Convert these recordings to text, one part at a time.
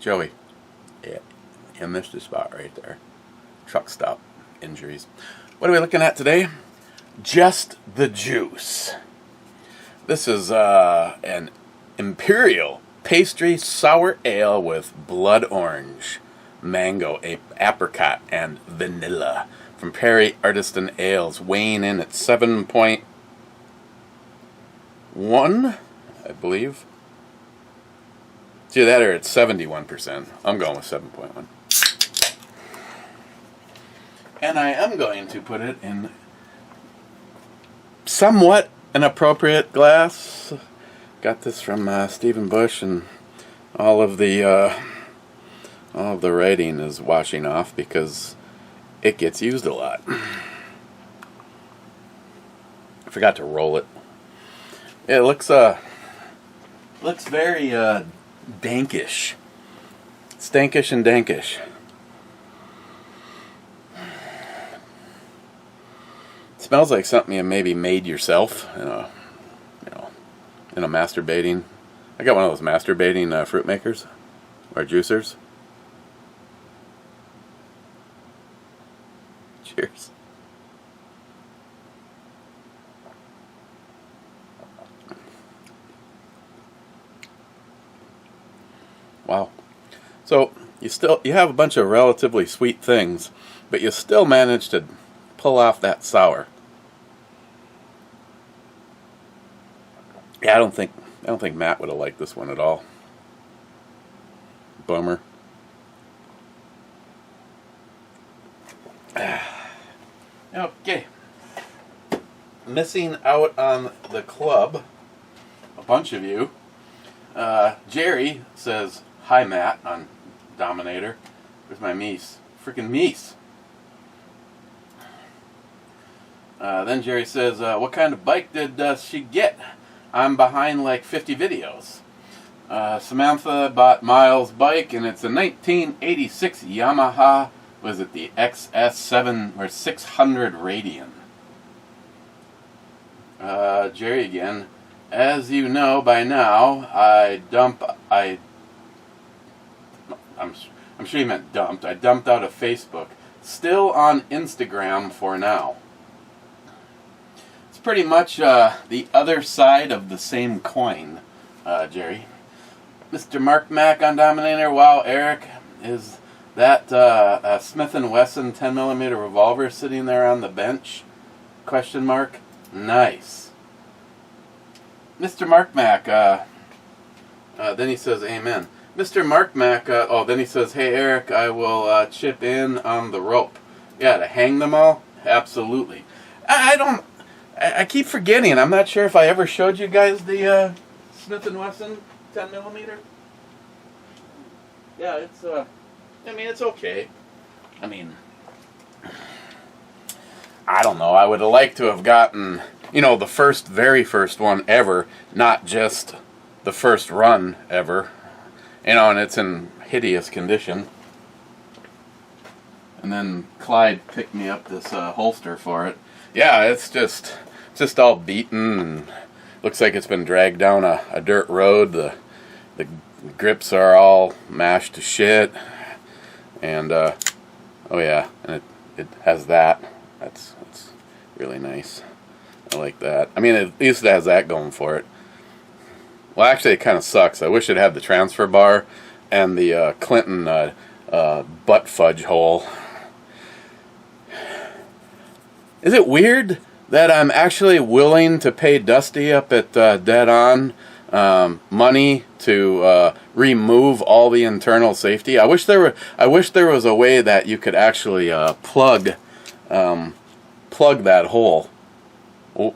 Joey. Yeah, you missed a spot right there. Truck stop injuries. What are we looking at today? Just the Juice. This is an imperial pastry sour ale with blood orange, mango, apricot, and vanilla from Prairie Artisan Ales, weighing in at 7.1, I believe. It's either that or it's 71%. I'm going with 7.1. And I am going to put it in somewhat an appropriate glass. Got this from Stephen Bush, and all of the writing is washing off because it gets used a lot. I forgot to roll it. It looks very dankish, stankish and dankish. It smells like something you maybe made yourself in a masturbating. I got one of those masturbating fruit makers or juicers. Cheers. Wow. So you have a bunch of relatively sweet things, but you still manage to pull off that sour. Yeah, I don't think Matt would have liked this one at all. Bummer. Okay. Missing out on the club, a bunch of you. Jerry says, "Hi, Matt," on Dominator. Where's my Mies? Freaking Mies. Then Jerry says, "What kind of bike did she get? I'm behind like 50 videos." Samantha bought Miles' bike, and it's a 1986 Yamaha. Was it the XS7 or 600 Radian? Jerry again. As you know by now, I'm sure you meant dumped. I dumped out of Facebook. Still on Instagram for now. It's pretty much the other side of the same coin, Jerry. Mr. Mark Mack on Dominator. Wow, Eric, is that a Smith & Wesson 10mm revolver sitting there on the bench? Question mark. Nice. Mr. Mark Mack, then he says, amen. Mr. Mark Mack, then he says, hey Eric, I will chip in on the rope. Yeah, to hang them all? Absolutely. I keep forgetting. I'm not sure if I ever showed you guys the Smith & Wesson 10mm. Yeah, it's, it's okay. I don't know. I would have liked to have gotten, the very first one ever, not just the first run ever. And it's in hideous condition. And then Clyde picked me up this holster for it. Yeah, it's just all beaten and looks like it's been dragged down a dirt road. The grips are all mashed to shit. And oh yeah, and it has that. That's really nice. I like that. at least it has that going for it. Well, actually, it kind of sucks. I wish it had the transfer bar and the Clinton butt fudge hole. Is it weird that I'm actually willing to pay Dusty up at Dead On money to remove all the internal safety? I wish there was a way that you could actually plug that hole. You'd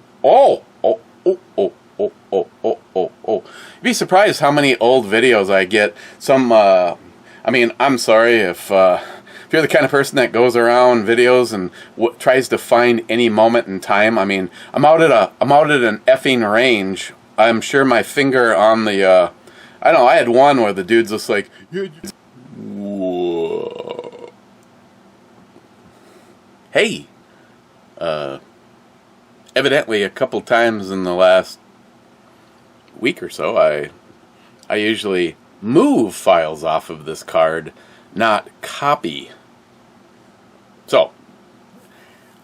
be surprised how many old videos I get. I'm sorry if you're the kind of person that goes around videos and tries to find any moment in time. I'm out at an effing range. I'm sure my finger on the I don't know. I had one where the dude's just like, whoa. Hey, evidently a couple times in the last week or so, I usually move files off of this card, not copy. So,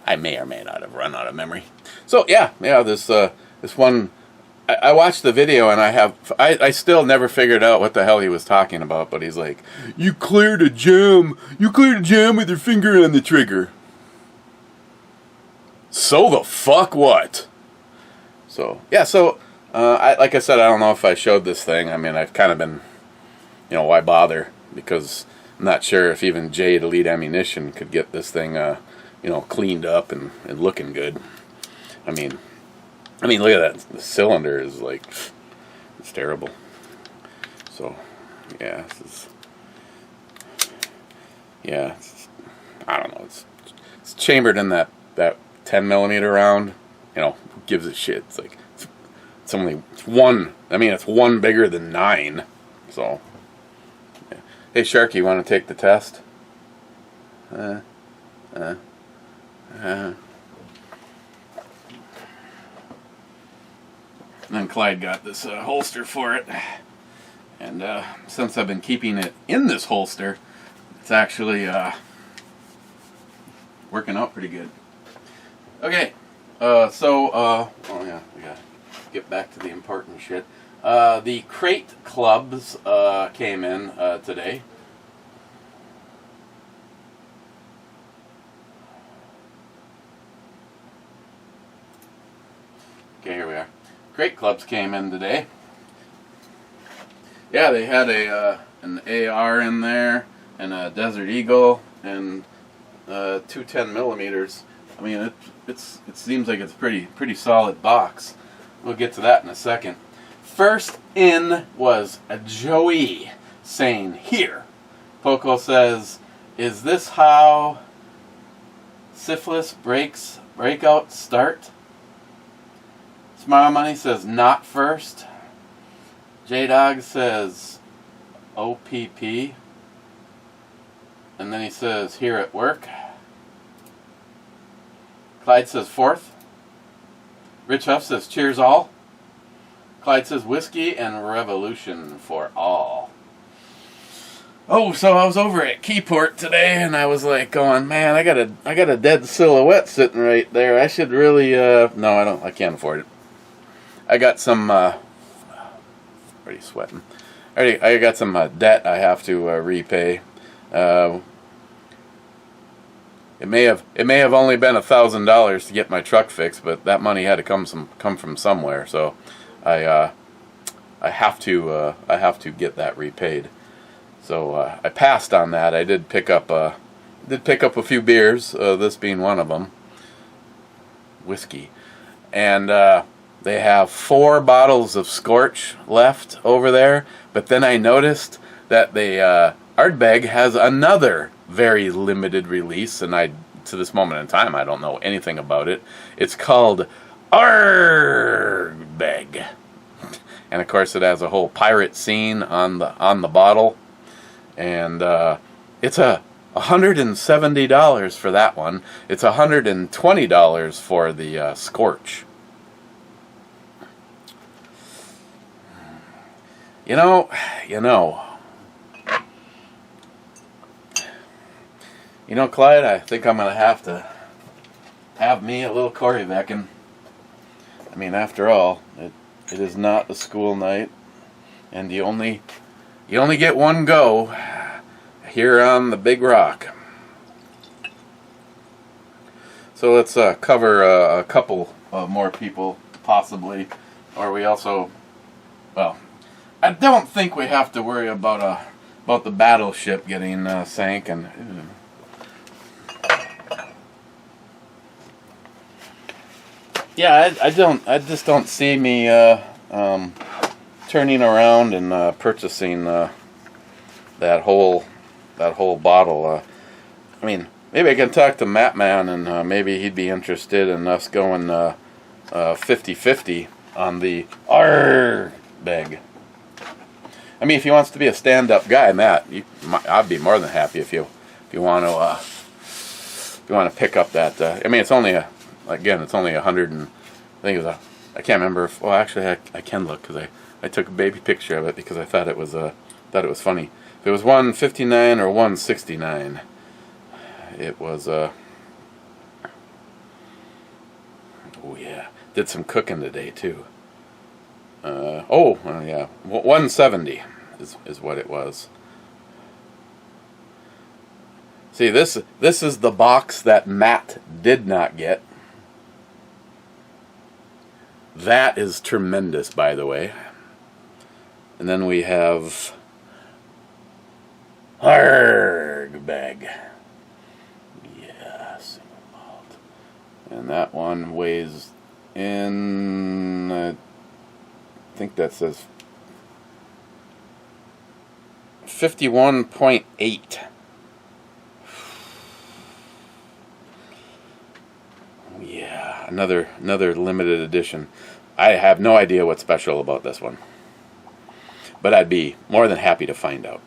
I may or may not have run out of memory. So yeah, this one, I watched the video and I still never figured out what the hell he was talking about, but he's like, you cleared a jam with your finger on the trigger. So the fuck what? So, yeah, so, like I said, I don't know if I showed this thing. I mean, I've kind of been, why bother? Because I'm not sure if even Jade Elite Ammunition could get this thing, cleaned up and looking good. I mean, look at that. The cylinder is like, it's terrible. So, yeah, I don't know. It's chambered in that 10 millimeter round. Who gives a shit? It's like, it's one. I mean, it's one bigger than 9. So, yeah. Hey, Sharky, you want to take the test? And then Clyde got this holster for it, and since I've been keeping it in this holster, it's actually working out pretty good. Okay, oh yeah, we gotta get back to the important shit. The crate clubs came in today. Okay, here we are. Crate clubs came in today. Yeah, they had an AR in there, and a Desert Eagle, and 2 10 millimeters. I mean, it seems like it's a pretty solid box. We'll get to that in a second. First in was a Joey saying, "Here." Poco says, "Is this how syphilis breakout start?" Smile Money says, "Not first." J-Dog says, "OPP." And then he says, "Here at work." Clyde says, "Fourth." Rich Huff says, "Cheers all." Clyde says, "Whiskey and revolution for all." Oh, so I was over at Keyport today, and I was like going, man, I got a dead silhouette sitting right there. I should really, no, I can't afford it. I got some, already sweating. I got some debt I have to repay. It may have only been $1,000 to get my truck fixed, but that money had to come from somewhere. So I have to get that repaid. So I passed on that. I did pick up a few beers. This being one of them, whiskey, and they have 4 bottles of Scorch left over there. But then I noticed that the Ardbeg has another very limited release, and to this moment in time, I don't know anything about it. It's called Ardbeg, and of course, it has a whole pirate scene on the bottle, and it's $170 for that one. It's $120 for the Scorch. You know, Clyde, I think I'm going to have me a little Corryveckin. I mean, after all, it is not a school night, and you only get one go here on the Big Rock. So let's cover a couple more people, possibly, or we also, well, I don't think we have to worry about the battleship getting sank and. Yeah, I just don't see me turning around and purchasing that whole bottle. I mean, maybe I can talk to Mattman, and maybe he'd be interested in us going 50-50 on the Ardbeg. I mean, if he wants to be a stand-up guy, Matt, I'd be more than happy if you want to pick up that. I mean, it's only 100 and I think it was I can't remember. Well, actually, I can look because I took a baby picture of it because I thought it was thought it was funny. If it was 159 or 169, it was oh yeah, did some cooking today too. Yeah, 170 is what it was. See, this is the box that Matt did not get. That is tremendous, by the way. And then we have Harg bag. Yeah, single malt. And that one weighs in, I think that says 51.8. Yeah, another limited edition. I have no idea what's special about this one, but I'd be more than happy to find out.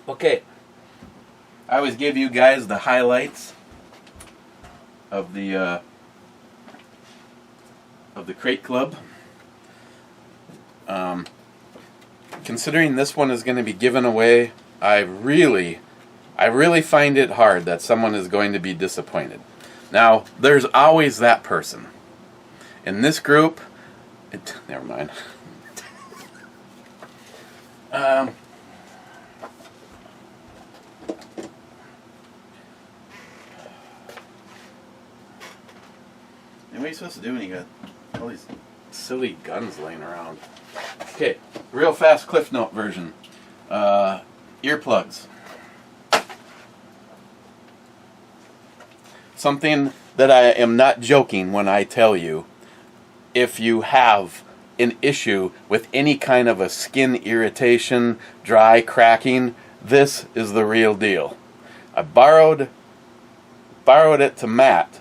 Okay, I always give you guys the highlights of the crate club. Considering this one is going to be given away, I really find it hard that someone is going to be disappointed. Now, there's always that person. In this group, never mind. What are you supposed to do when you got all these silly guns laying around? Okay, real fast Cliff Note version. Earplugs. Something that I am not joking when I tell you, if you have an issue with any kind of a skin irritation, dry, cracking, this is the real deal. I borrowed it to Matt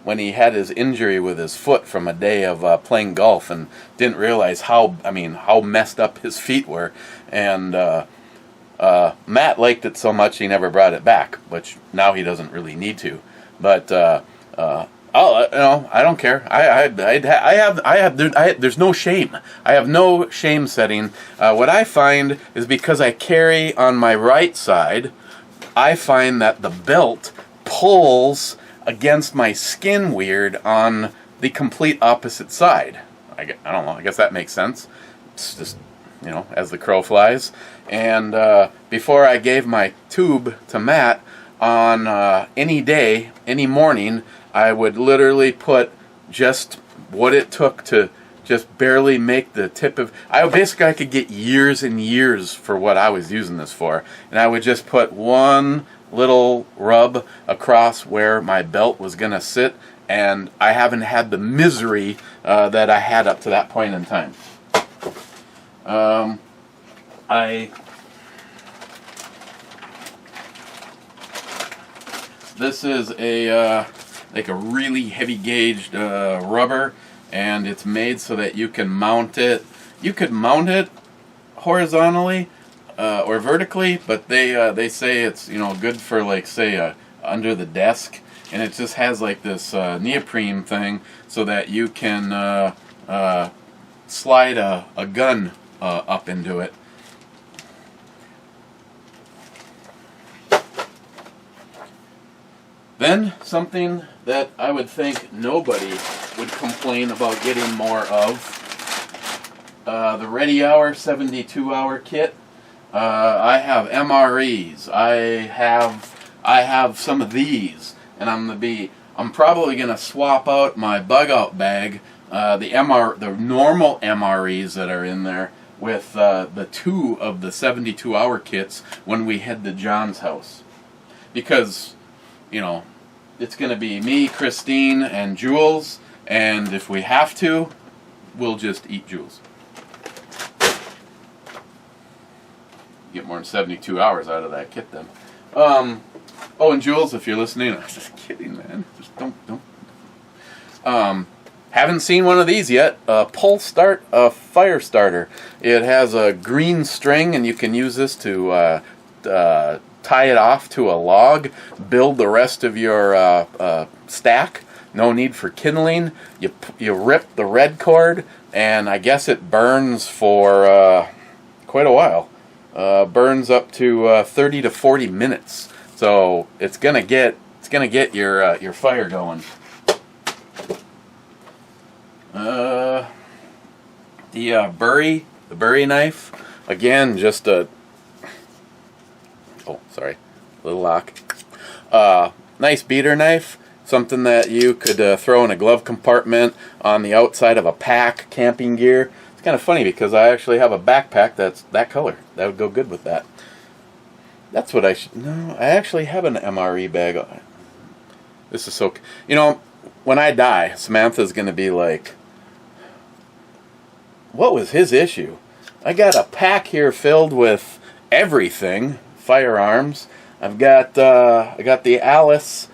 when he had his injury with his foot from a day of playing golf, and didn't realize how messed up his feet were. And Matt liked it so much he never brought it back, which now he doesn't really need to. But I don't care. There's no shame. I have no shame setting. What I find is, because I carry on my right side, I find that the belt pulls against my skin weird on the complete opposite side. I don't know, I guess that makes sense. It's just, as the crow flies. And before I gave my tube to Matt, on any day, any morning, I would literally put just what it took to just barely make the tip of... I could get years and years for what I was using this for. And I would just put one little rub across where my belt was going to sit, and I haven't had the misery that I had up to that point in time. This is a really heavy gauged rubber, and it's made so that you can mount it. You could mount it horizontally or vertically, but they say it's good for, like, say under the desk, and it just has like this neoprene thing so that you can slide a gun up into it. Then something that I would think nobody would complain about getting more of, the Ready Hour 72-hour kit. I have MREs. I have some of these, and I'm probably gonna swap out my bug out bag, the normal MREs that are in there, with the 2 of the 72-hour kits when we head to John's house, because it's going to be me, Christine, and Jules, and if we have to, we'll just eat Jules. Get more than 72 hours out of that kit then. Oh, and Jules, if you're listening, I'm just kidding, man. Just don't. Haven't seen one of these yet. Pull start fire starter. It has a green string, and you can use this to tie it off to a log, build the rest of your stack. No need for kindling. You rip the red cord, and I guess it burns for quite a while. Burns up to 30 to 40 minutes. So it's gonna get your fire going. The Bury knife, again, just a little lock. Nice beater knife, something that you could throw in a glove compartment on the outside of a pack, camping gear. It's kind of funny because I actually have a backpack that's that color. That would go good with that. That's what I should. No, I actually have an MRE bag. This is so. You know, when I die, Samantha's gonna be like, "What was his issue?" I got a pack here filled with everything, firearms. I got the Alice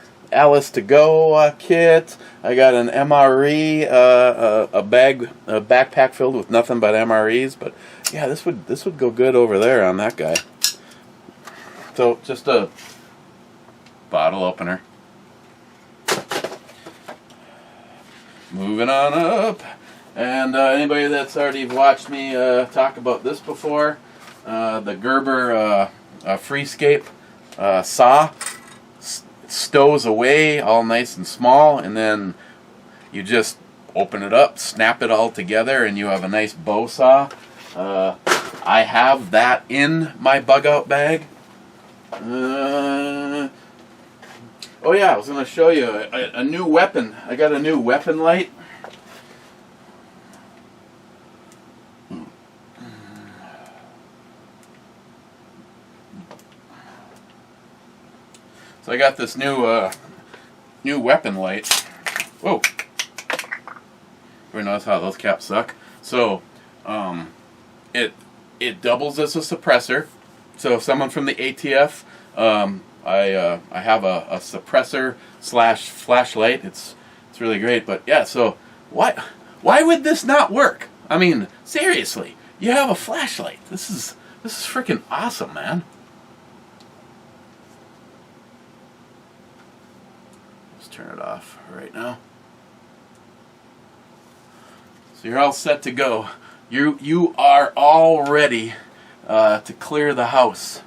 to go kit. I got an MRE, a backpack filled with nothing but MREs. But yeah, this would go good over there on that guy. So just a bottle opener. Moving on up, and anybody that's already watched me talk about this before, the Gerber Freescape saw. Stows away all nice and small, and then you just open it up, snap it all together, and you have a nice bow saw. I have that in my bug out bag. Oh yeah, I was going to show you a new weapon. I got a new weapon light. So I got this new weapon light. Whoa! Everyone knows how those caps suck. So it doubles as a suppressor. So if someone from the ATF, I have a suppressor / flashlight. It's really great. But yeah, so why would this not work? I mean, seriously, you have a flashlight. This is freaking awesome, man. Turn it off right now. So you're all set to go. You are all ready to clear the house.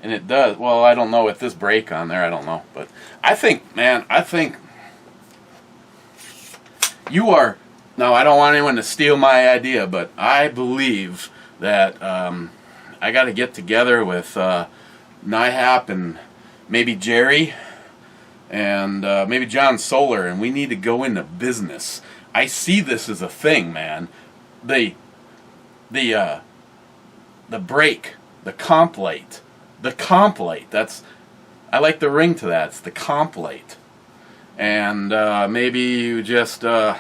And it does. Well, I don't know with this brake on there. I don't know, but I think you are. Now, I don't want anyone to steal my idea, but I believe that I got to get together with NIHAP and maybe Jerry, and maybe John Solar, and we need to go into business. I see this as a thing, man. The brake, the comp light. That's, I like the ring to that. It's the comp light. And maybe you just hang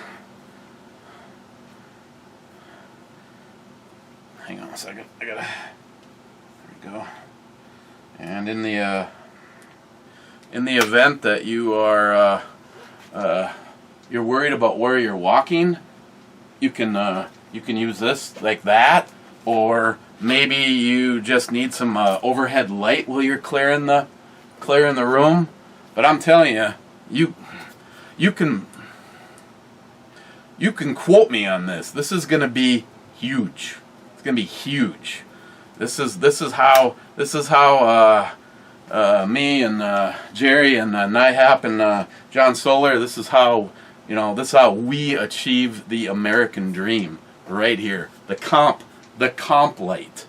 on a second. There we go. And in the event that you are you're worried about where you're walking, you can use this like that, or maybe you just need some overhead light while you're clearing the room. But I'm telling you, you can quote me on this. This is going to be huge. It's going to be huge. This is how me and Jerry and NIHAP and John Solar, this is how we achieve the American dream right here. The comp light.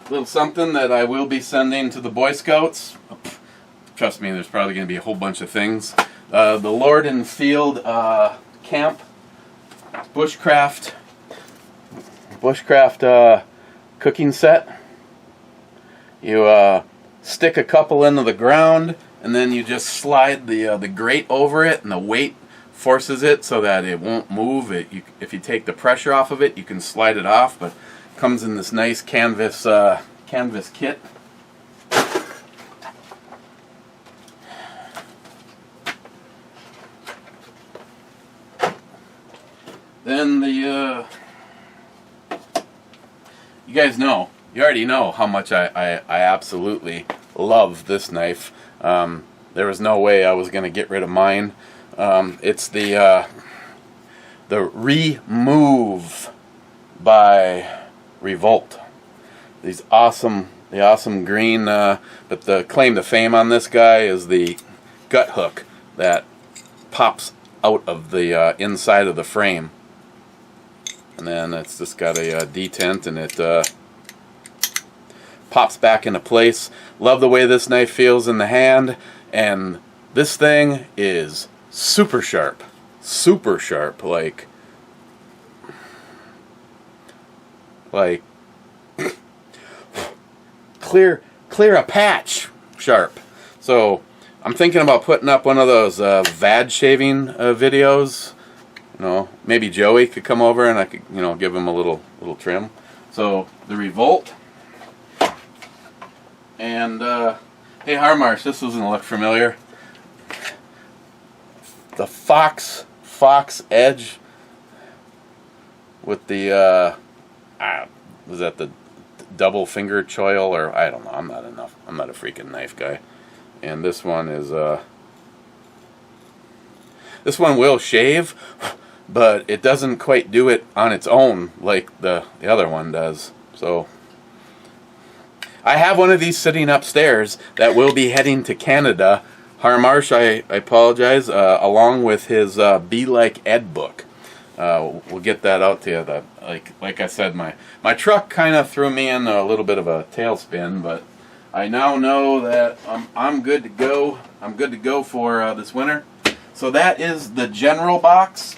Little something that I will be sending to the Boy Scouts. Trust me, there's probably going to be a whole bunch of things. The Lord and Field Camp Bushcraft cooking set. You stick a couple into the ground, and then you just slide the grate over it, and the weight forces it so that it won't move. If you take the pressure off of it, you can slide it off, but it comes in this nice canvas kit. Then you guys know, you already know how much I absolutely love this knife. There was no way I was going to get rid of mine. It's the Remove by Revolt. The awesome green, but the claim to fame on this guy is the gut hook that pops out of the inside of the frame. And then it's just got a detent, and it pops back into place. Love the way this knife feels in the hand, and this thing is super sharp, like clear a patch sharp. So I'm thinking about putting up one of those VAD shaving videos. You know, maybe Joey could come over and I could, you know, give him a little trim. So the Revolt, and hey Harmarsh, this doesn't look familiar. The Fox Edge with the was that the double finger choil, or I don't know. I'm not a freaking knife guy. And this one is this one will shave, but it doesn't quite do it on its own like the other one does. So I have one of these sitting upstairs that will be heading to Canada. Harmarsh, I apologize, along with his Be Like Ed book. We'll get that out to you. Like I said, my truck kind of threw me in a little bit of a tailspin, but I now know that I'm good to go. I'm good to go for this winter. So that is the general box,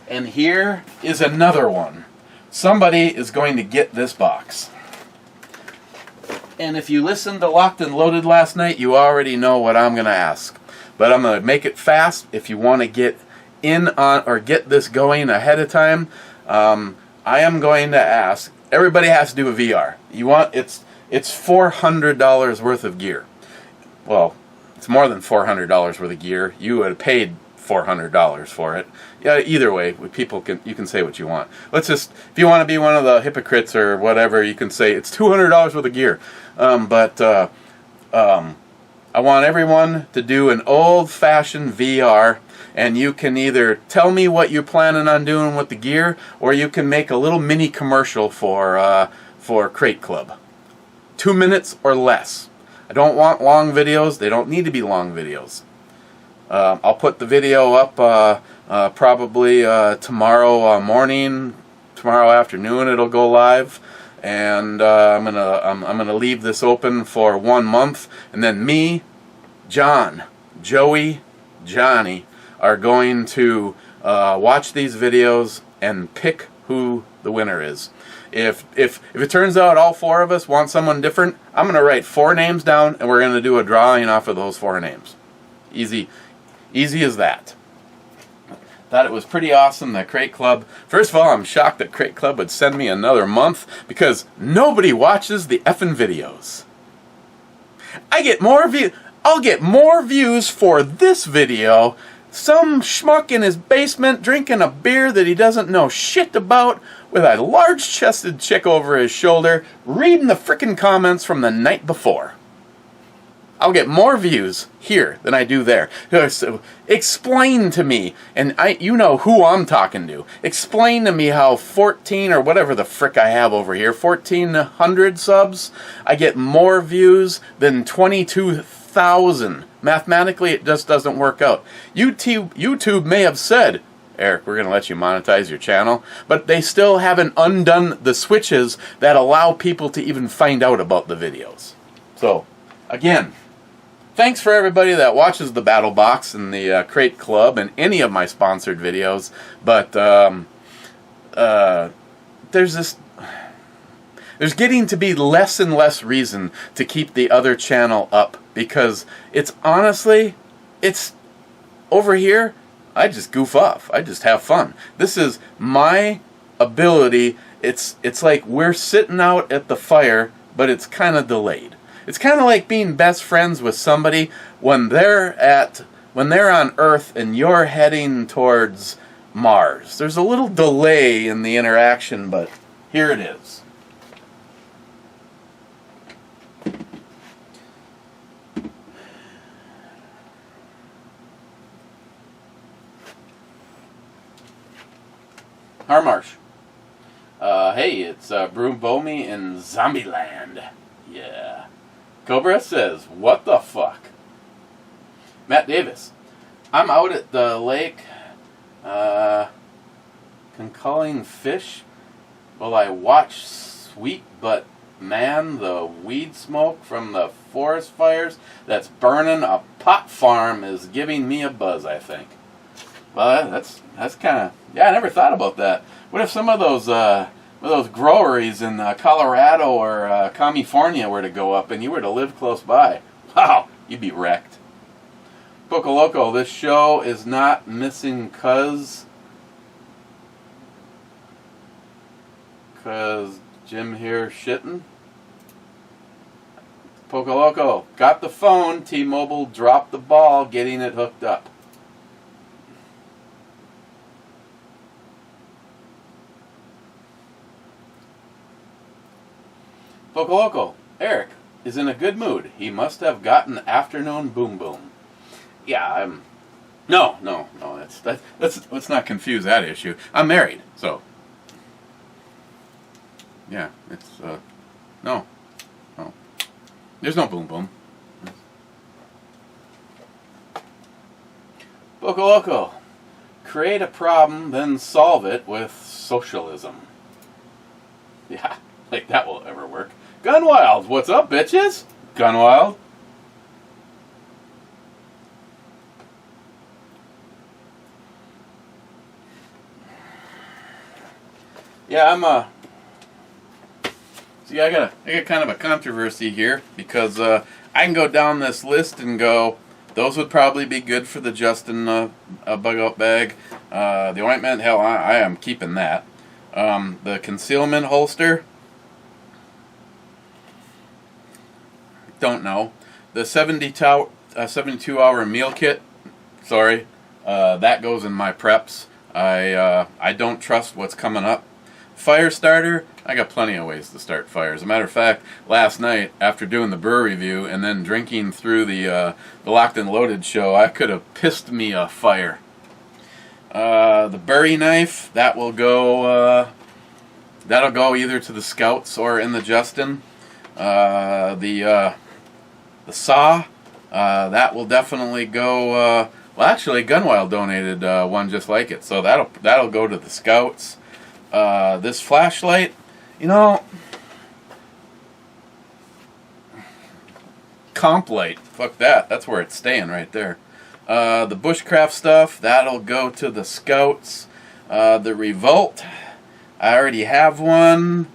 and here is another one. Somebody is going to get this box. And if you listened to Locked and Loaded last night, you already know what I'm going to ask. But I'm going to make it fast. If you want to get in on or get this going ahead of time, I am going to ask. Everybody has to do a VR. It's $400 worth of gear. Well, it's more than $400 worth of gear. You would have paid $400 for it. Yeah, either way, you can say what you want. If you want to be one of the hypocrites or whatever, you can say it's $200 worth of gear. But I want everyone to do an old-fashioned VR, and you can either tell me what you're planning on doing with the gear, or you can make a little mini commercial for Crate Club. 2 minutes or less. I don't want long videos. They don't need to be long videos. I'll put the video up probably tomorrow morning, tomorrow afternoon. It'll go live, and I'm gonna leave this open for 1 month, and then me, John, Joey, Johnny are going to watch these videos and pick who the winner is. If it turns out all four of us want someone different, I'm gonna write 4 names down, and we're gonna do a drawing off of those 4 names. Easy as that. Thought it was pretty awesome that Crate Club. First of all, I'm shocked that Crate Club would send me another month, because nobody watches the effing videos. I'll get more views for this video. Some schmuck in his basement drinking a beer that he doesn't know shit about, with a large-chested chick over his shoulder, reading the frickin' comments from the night before. I'll get more views here than I do there. So explain to me, and you know who I'm talking to. Explain to me how 14 or whatever the frick I have over here, 1,400 subs, I get more views than 22,000. Mathematically, it just doesn't work out. YouTube may have said, Eric, we're going to let you monetize your channel, but they still haven't undone the switches that allow people to even find out about the videos. So, again, thanks for everybody that watches the Battle Box and the Crate Club and any of my sponsored videos, but there's getting to be less and less reason to keep the other channel up, because it's honestly, it's over here, I just goof off. I just have fun. This is my ability. It's like we're sitting out at the fire, but it's kind of delayed. It's kind of like being best friends with somebody when they're on Earth and you're heading towards Mars. There's a little delay in the interaction, but here it is. Harmarsh. Hey, it's Broom Bomi in Zombieland. Yeah. Cobra says, what the fuck? Matt Davis. I'm out at the lake, conculling fish while I watch sweet, but man, the weed smoke from the forest fires that's burning a pot farm is giving me a buzz, I think. Well, that's kind of, yeah, I never thought about that. What if some of those groweries in Colorado or California were to go up and you were to live close by? Wow, you'd be wrecked. Pocoloco, this show is not missing cause Jim here shitting. Pocoloco, got the phone, T-Mobile dropped the ball getting it hooked up. Pocoloco, Eric is in a good mood. He must have gotten afternoon boom boom. Yeah, No. Let's not confuse that issue. I'm married, so. Yeah, it's no. There's no boom boom. Pocoloco, create a problem, then solve it with socialism. Yeah, like that will ever work. Gunwild, what's up, bitches? Gunwild. Yeah, see, I got kind of a controversy here because I can go down this list and go, those would probably be good for the Justin bug out bag. The ointment, hell, I am keeping that. The concealment holster, don't know. The 72-hour meal kit, sorry, that goes in my preps. I don't trust what's coming up. Fire starter, I got plenty of ways to start fires. As a matter of fact, last night, after doing the brew review and then drinking through the Locked and Loaded show, I could have pissed me a fire. The Bury knife, that'll go either to the Scouts or in the Justin. The saw, that will definitely go. Well, actually, Gunwild donated one just like it, so that'll go to the Scouts. This flashlight, comp light, fuck that. That's where it's staying right there. The bushcraft stuff, that'll go to the Scouts. The Revolt, I already have one.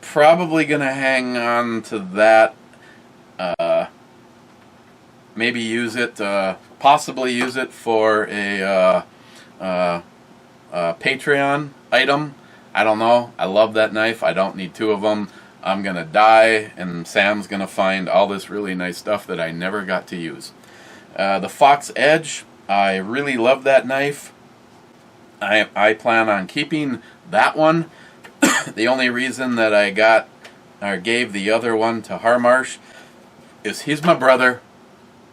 Probably gonna hang on to that. Maybe use it, possibly use it for a Patreon item. I don't know. I love that knife. I don't need two of them. I'm gonna die, and Sam's gonna find all this really nice stuff that I never got to use. The Fox Edge, I really love that knife. I plan on keeping that one. The only reason that I gave the other one to Harmarsh is he's my brother,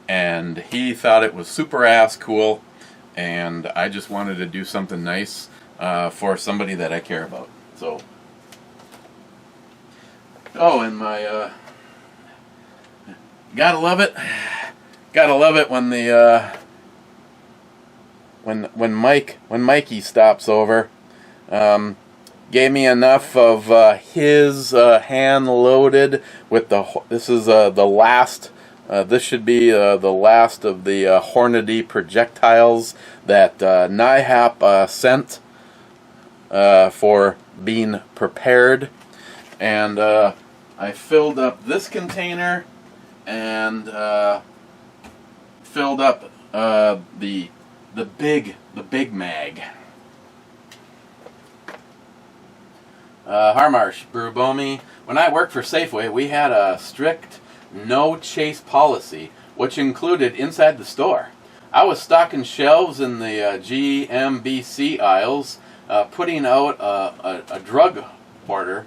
and he thought it was super ass cool, and I just wanted to do something nice for somebody that I care about. So, and my gotta love it when the when Mikey stops over. Gave me enough of his hand loaded with this is the last. This should be the last of the Hornady projectiles that NIHAP sent for being prepared. And I filled up this container and filled up the the big mag. Harmarsh, Brubomi. When I worked for Safeway, we had a strict no chase policy, which included inside the store. I was stocking shelves in the GMBC aisles, putting out a drug order.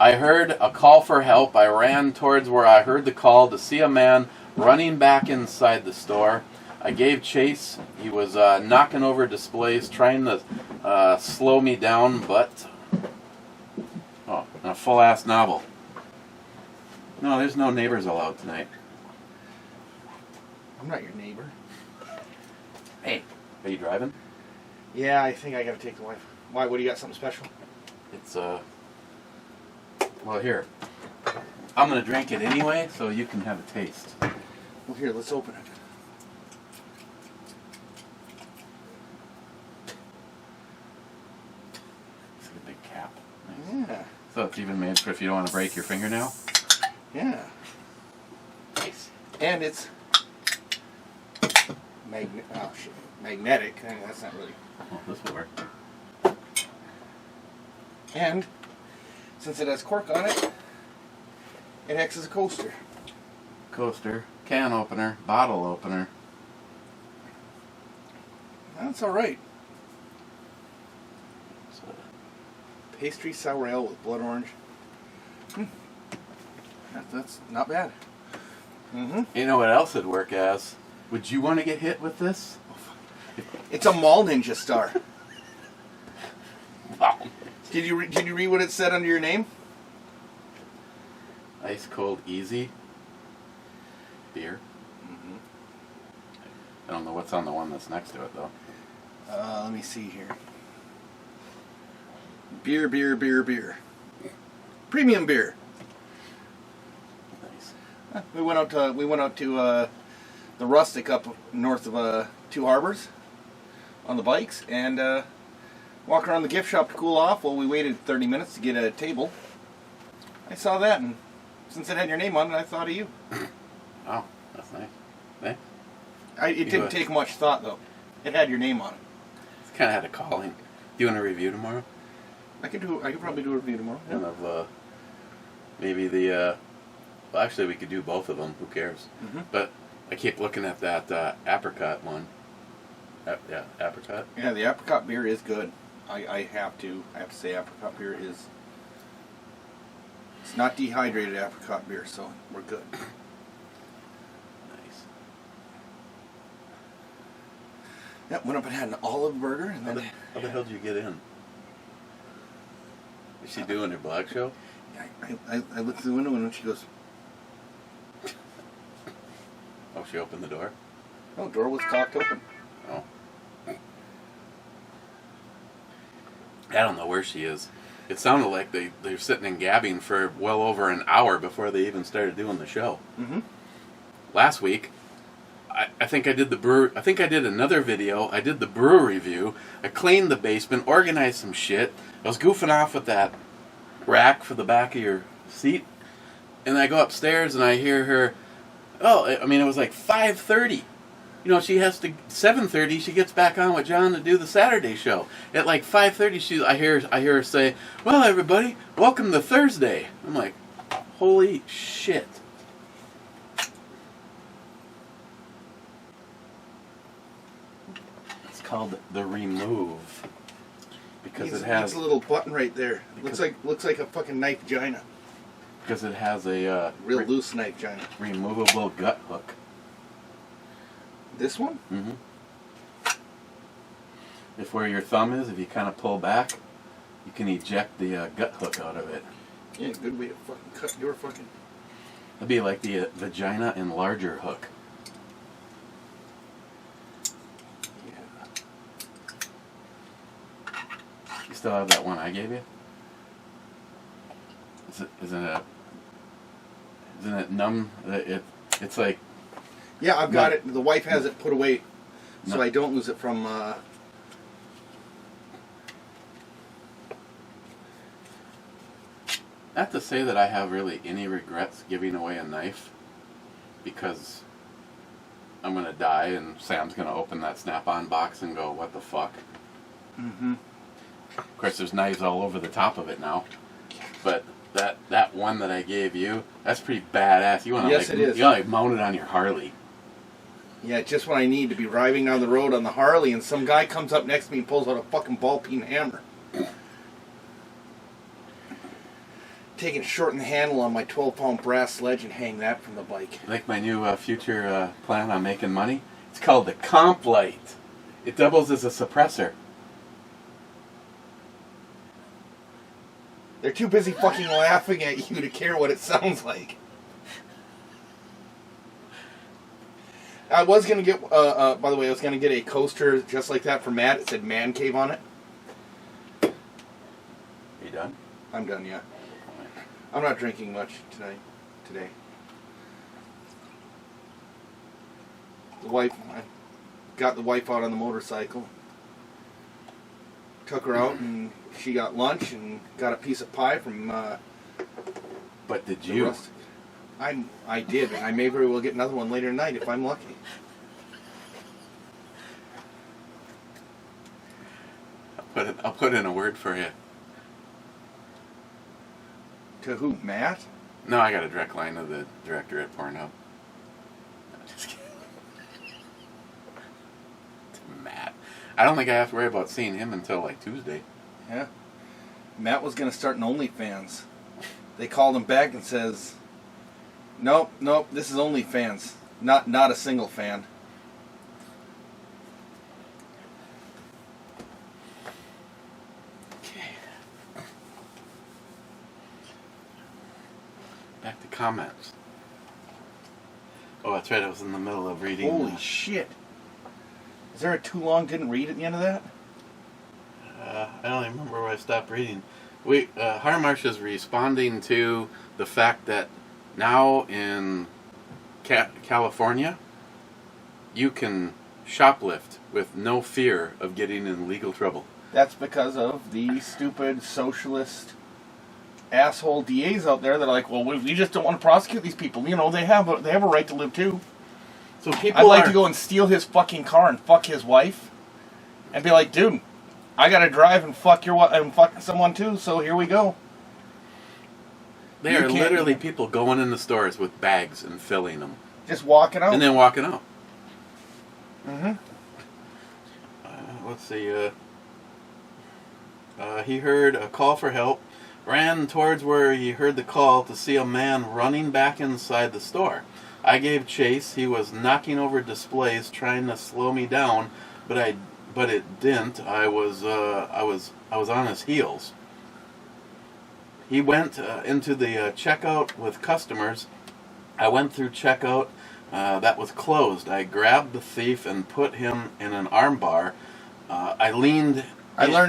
I heard a call for help. I ran towards where I heard the call to see a man running back inside the store. I gave chase. He was knocking over displays, trying to slow me down, but... Oh, a full-ass novel. No, there's no neighbors allowed tonight. I'm not your neighbor. Hey, are you driving? Yeah, I think I gotta take the wife. Why? What do you got? Something special? It's, well, here. I'm gonna drink it anyway, so you can have a taste. Well, here, let's open it. It's a big cap. Nice. Yeah. So it's even made for if you don't want to break your fingernail. Yeah. Nice. And it's magnetic. That's not really. Well, this will work. And since it has cork on it, it acts as a coaster. Coaster, can opener, bottle opener. That's all right. Pastry sour ale with blood orange. That's not bad. Mm-hmm. You know what else would work as? Would you want to get hit with this? It's a Mall Ninja Star. Wow. Did you read what it said under your name? Ice cold easy. Beer. Mm-hmm. I don't know what's on the one that's next to it though. Let me see here. Beer, beer, beer, beer. Premium beer. Nice. We went out to the Rustic up north of Two Harbors on the bikes and walked around the gift shop to cool off while we waited 30 minutes to get a table. I saw that, and since it had your name on it, I thought of you. Oh, that's nice. Nice. It didn't take much thought though. It had your name on it. It's kind of had a calling. Do you want a review tomorrow? I could probably do a review tomorrow. Kind of maybe the well, actually we could do both of them. Who cares? Mm-hmm. But I keep looking at that apricot one. Yeah, apricot. Yeah, the apricot beer is good. I have to say apricot beer is. It's not dehydrated apricot beer, so we're good. Nice. Yep, went up and had an olive burger, and then. How the hell did you get in? Is she doing her blog show? I looked through the window and she goes. Oh, she opened the door? Oh, door was cocked open. Oh. I don't know where she is. It sounded like they're sitting and gabbing for well over an hour before they even started doing the show. Mm-hmm. Last week, I think I did the brew. I think I did another video. I did the brew review. I cleaned the basement, organized some shit. I was goofing off with that rack for the back of your seat, and I go upstairs and I hear her. Oh, I mean, it was like 5:30. You know, she has to 7:30. She gets back on with John to do the Saturday show. At like 5:30, I hear her say, "Well, everybody, welcome to Thursday." I'm like, holy shit. It's called the Remove because it has a little button right there. Looks like a fucking knife vagina. Because it has a real loose knife vagina. Removable gut hook. This one? Mm-hmm. If where your thumb is, if you kind of pull back, you can eject the gut hook out of it. Yeah, good way to fucking cut your fucking... It'd be like the vagina enlarger hook. Yeah. You still have that one I gave you? Isn't it numb? It's like... Yeah, I've got it. The wife has it put away, so No. I don't lose it from... Not to say that I have really any regrets giving away a knife, because I'm gonna die, and Sam's gonna open that Snap-on box and go, "What the fuck?" Mm-hmm. Of course, there's knives all over the top of it now, but that one that I gave you, that's pretty badass. You wanna Yes, it is. You wanna mount it on your Harley. Yeah, just what I need to be driving down the road on the Harley, and some guy comes up next to me and pulls out a fucking ball-peen hammer. Taking shorten the handle on my 12-pound brass sledge and hang that from the bike. I think my new future plan on making money. It's called the Comp Light. It doubles as a suppressor. They're too busy fucking laughing at you to care what it sounds like. I was gonna get, by the way, I was gonna get a coaster just like that for Matt. It said Man Cave on it. Are you done? I'm done, yeah. I'm not drinking much today. I got the wife out on the motorcycle. Took her out and she got lunch and got a piece of pie from, But did you? Rustic. I did, and I may very well get another one later tonight if I'm lucky. I'll put in a word for you. To who, Matt? No, I got a direct line to the director at Pornhub. No, just kidding. To Matt. I don't think I have to worry about seeing him until like Tuesday. Yeah. Matt was going to start an OnlyFans. They called him back and says, Nope, this is OnlyFans. Not a single fan. Okay. Back to comments. Oh, that's right. I was in the middle of reading. Holy shit. Is there a too long didn't read at the end of that? I don't even remember where I stopped reading. Harmarsh is responding to the fact that now in California, you can shoplift with no fear of getting in legal trouble. That's because of the stupid socialist asshole DAs out there that are like, well, we just don't want to prosecute these people. You know, they have a right to live too. So people I'd like to go and steal his fucking car and fuck his wife, and be like, dude, I gotta drive and fuck your wife and fuck someone too. So here we go. There are literally people going in the stores with bags and filling them, just walking out, and then walking out. Mm-hmm. Let's see. He heard a call for help, ran towards where he heard the call to see a man running back inside the store. I gave chase. He was knocking over displays, trying to slow me down, but it didn't. I was on his heels. He went into the checkout with customers. I went through checkout. That was closed. I grabbed the thief and put him in an armbar. I learned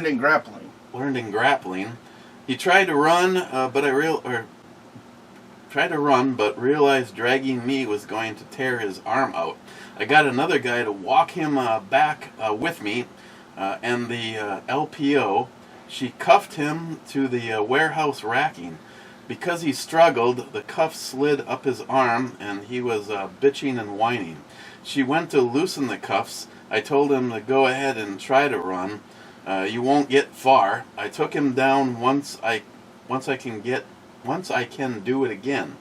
in grappling. He tried to run, but realized dragging me was going to tear his arm out. I got another guy to walk him back with me, and the LPO, she cuffed him to the warehouse racking. Because he struggled, the cuff slid up his arm, and he was bitching and whining. She went to loosen the cuffs. I told him to go ahead and try to run. You won't get far. I took him down once I can do it again.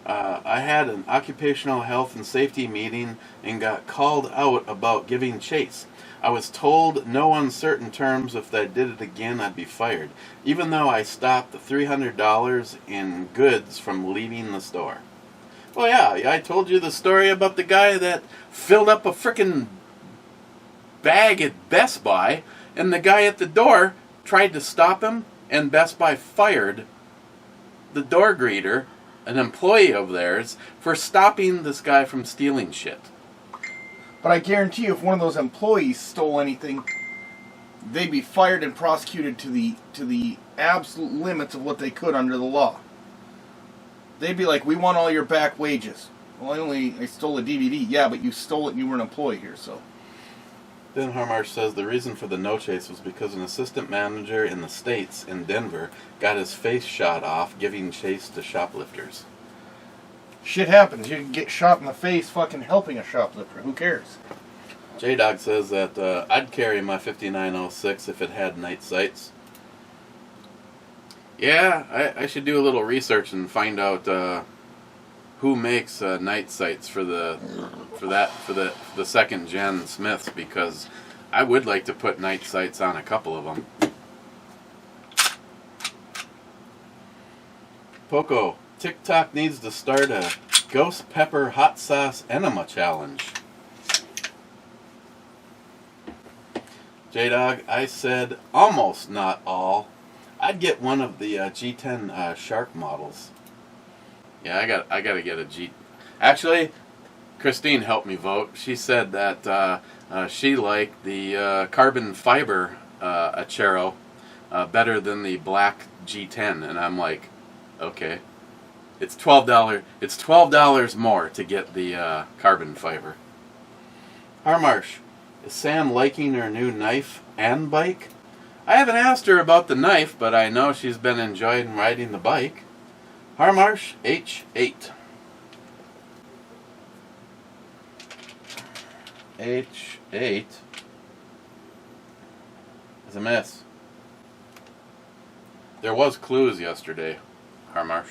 I had an occupational health and safety meeting and got called out about giving chase. I was told no uncertain terms if I did it again I'd be fired, even though I stopped the $300 in goods from leaving the store. Well, yeah, I told you the story about the guy that filled up a frickin' bag at Best Buy, and the guy at the door tried to stop him, and Best Buy fired the door greeter, an employee of theirs, for stopping this guy from stealing shit. But I guarantee you, if one of those employees stole anything, they'd be fired and prosecuted to the absolute limits of what they could under the law. They'd be like, we want all your back wages. Well, I stole a DVD. Yeah, but you stole it and you were an employee here, so. Then Harmarsh says the reason for the no chase was because an assistant manager in the States, in Denver, got his face shot off giving chase to shoplifters. Shit happens. You can get shot in the face fucking helping a shoplifter. Who cares? J-Dog says that I'd carry my 5906 if it had night sights. Yeah, I should do a little research and find out who makes night sights for the second gen Smiths, because I would like to put night sights on a couple of them. Poco, TikTok needs to start a ghost pepper hot sauce enema challenge. J-Dog, I said almost not all. I'd get one of the G10 Shark models. Yeah, I got to get a G. Actually, Christine helped me vote. She said that she liked the carbon fiber Achero better than the black G10, and I'm like, okay, it's $12. It's $12 more to get the carbon fiber. Harmarsh, is Sam liking her new knife and bike? I haven't asked her about the knife, but I know she's been enjoying riding the bike. Harmarsh H8. H8 is a miss. There was clues yesterday, Harmarsh.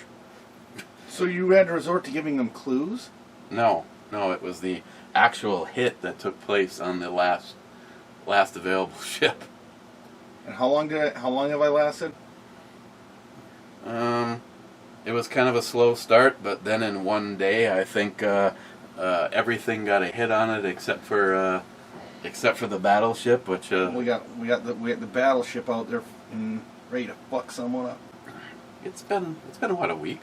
So you had to resort to giving them clues? No, it was the actual hit that took place on the last available ship. And how long have I lasted? It was kind of a slow start, but then in one day, I think everything got a hit on it except for the battleship, which we got the battleship out there and ready to fuck someone up. It's been what, a week?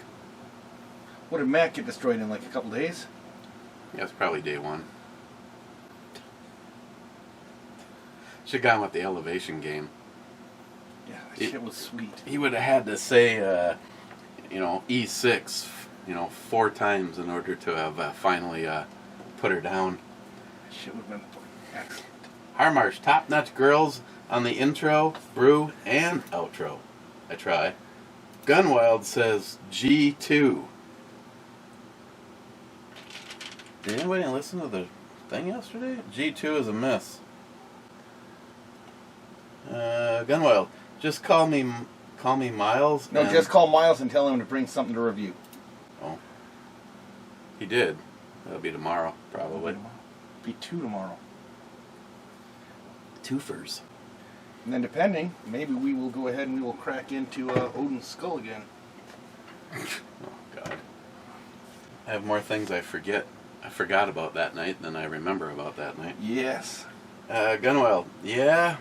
What did Matt get destroyed in, like a couple days? Yeah, it's probably day one. Should've gone with the elevation game. Yeah, that shit was sweet. He would have had to say, E6, 4 times in order to have finally put her down. That shit would have been excellent. Harmarsh, top-notch girls on the intro, brew, and outro. I try. Gunwild says G2. Did anybody listen to the thing yesterday? G2 is a miss. Gunwild, just call me Miles. No, just call Miles and tell him to bring something to review. Oh. He did. That'll be tomorrow, probably. Be 2 tomorrow. Twofers. And then depending, maybe we will go ahead and we will crack into Odin's skull again. Oh, God. I have more things I forgot about that night than I remember about that night. Yes. Gunwild, yeah?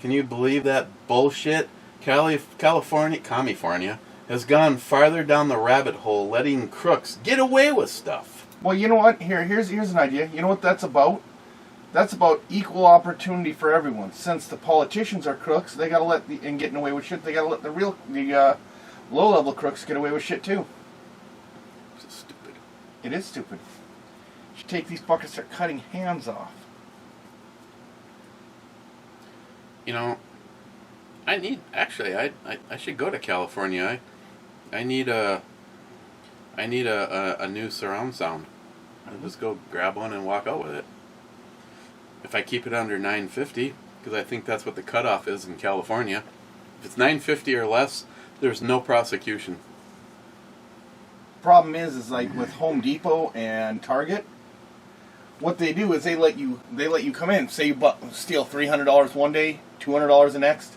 Can you believe that bullshit? California has gone farther down the rabbit hole, letting crooks get away with stuff. Well, you know what? Here's an idea. You know what that's about? That's about equal opportunity for everyone. Since the politicians are crooks, they gotta and getting away with shit. They gotta let the low-level crooks get away with shit too. This is stupid. It is stupid. You should take these fuckers and start cutting hands off. I should go to California. I need a new surround sound. I'll just go grab one and walk out with it. If I keep it under 950, because I think that's what the cutoff is in California. If it's 950 or less, there's no prosecution. Problem is like with Home Depot and Target, what they do is they let you come in. Say you steal $300 one day, $200 the next,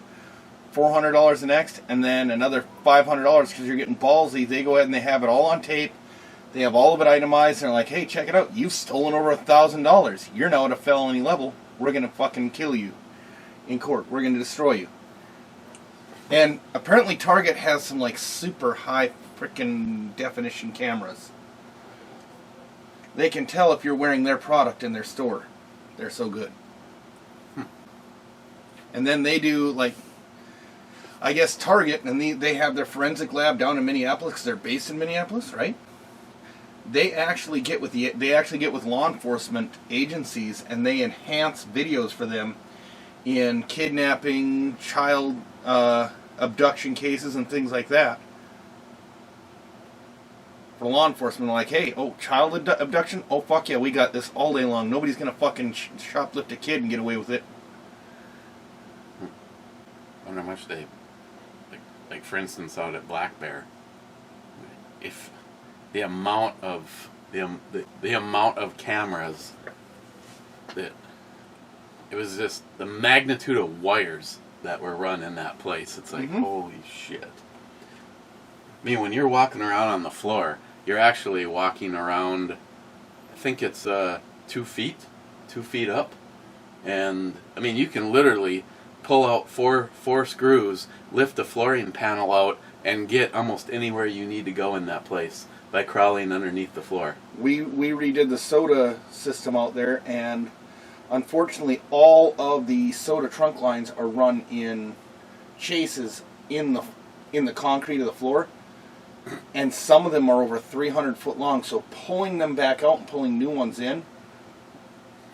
$400 the next, and then another $500 because you're getting ballsy. They go ahead and they have it all on tape. They have all of it itemized, and they're like, hey, check it out. You've stolen over $1,000. You're now at a felony level. We're going to fucking kill you in court. We're going to destroy you. And apparently Target has some like super high freaking definition cameras. They can tell if you're wearing their product in their store. They're so good. And then they do like, I guess Target, and they have their forensic lab down in Minneapolis because they're based in Minneapolis, right? They actually get with law enforcement agencies, and they enhance videos for them in kidnapping, child abduction cases, and things like that. for law enforcement, like, hey, oh, child abduction? Oh, fuck yeah, we got this all day long. Nobody's going to fucking shoplift a kid and get away with it. I wonder how much they, like for instance, out at Black Bear, if the amount of the amount of cameras that it was just the magnitude of wires that were run in that place. It's like, holy shit. I mean, when you're walking around on the floor, you're actually walking around, I think it's 2 feet up. And, I mean, you can literally pull out four screws, lift the flooring panel out, and get almost anywhere you need to go in that place by crawling underneath the floor. We redid the soda system out there, and unfortunately all of the soda trunk lines are run in chases in the concrete of the floor, and some of them are over 300 foot long, so pulling them back out and pulling new ones in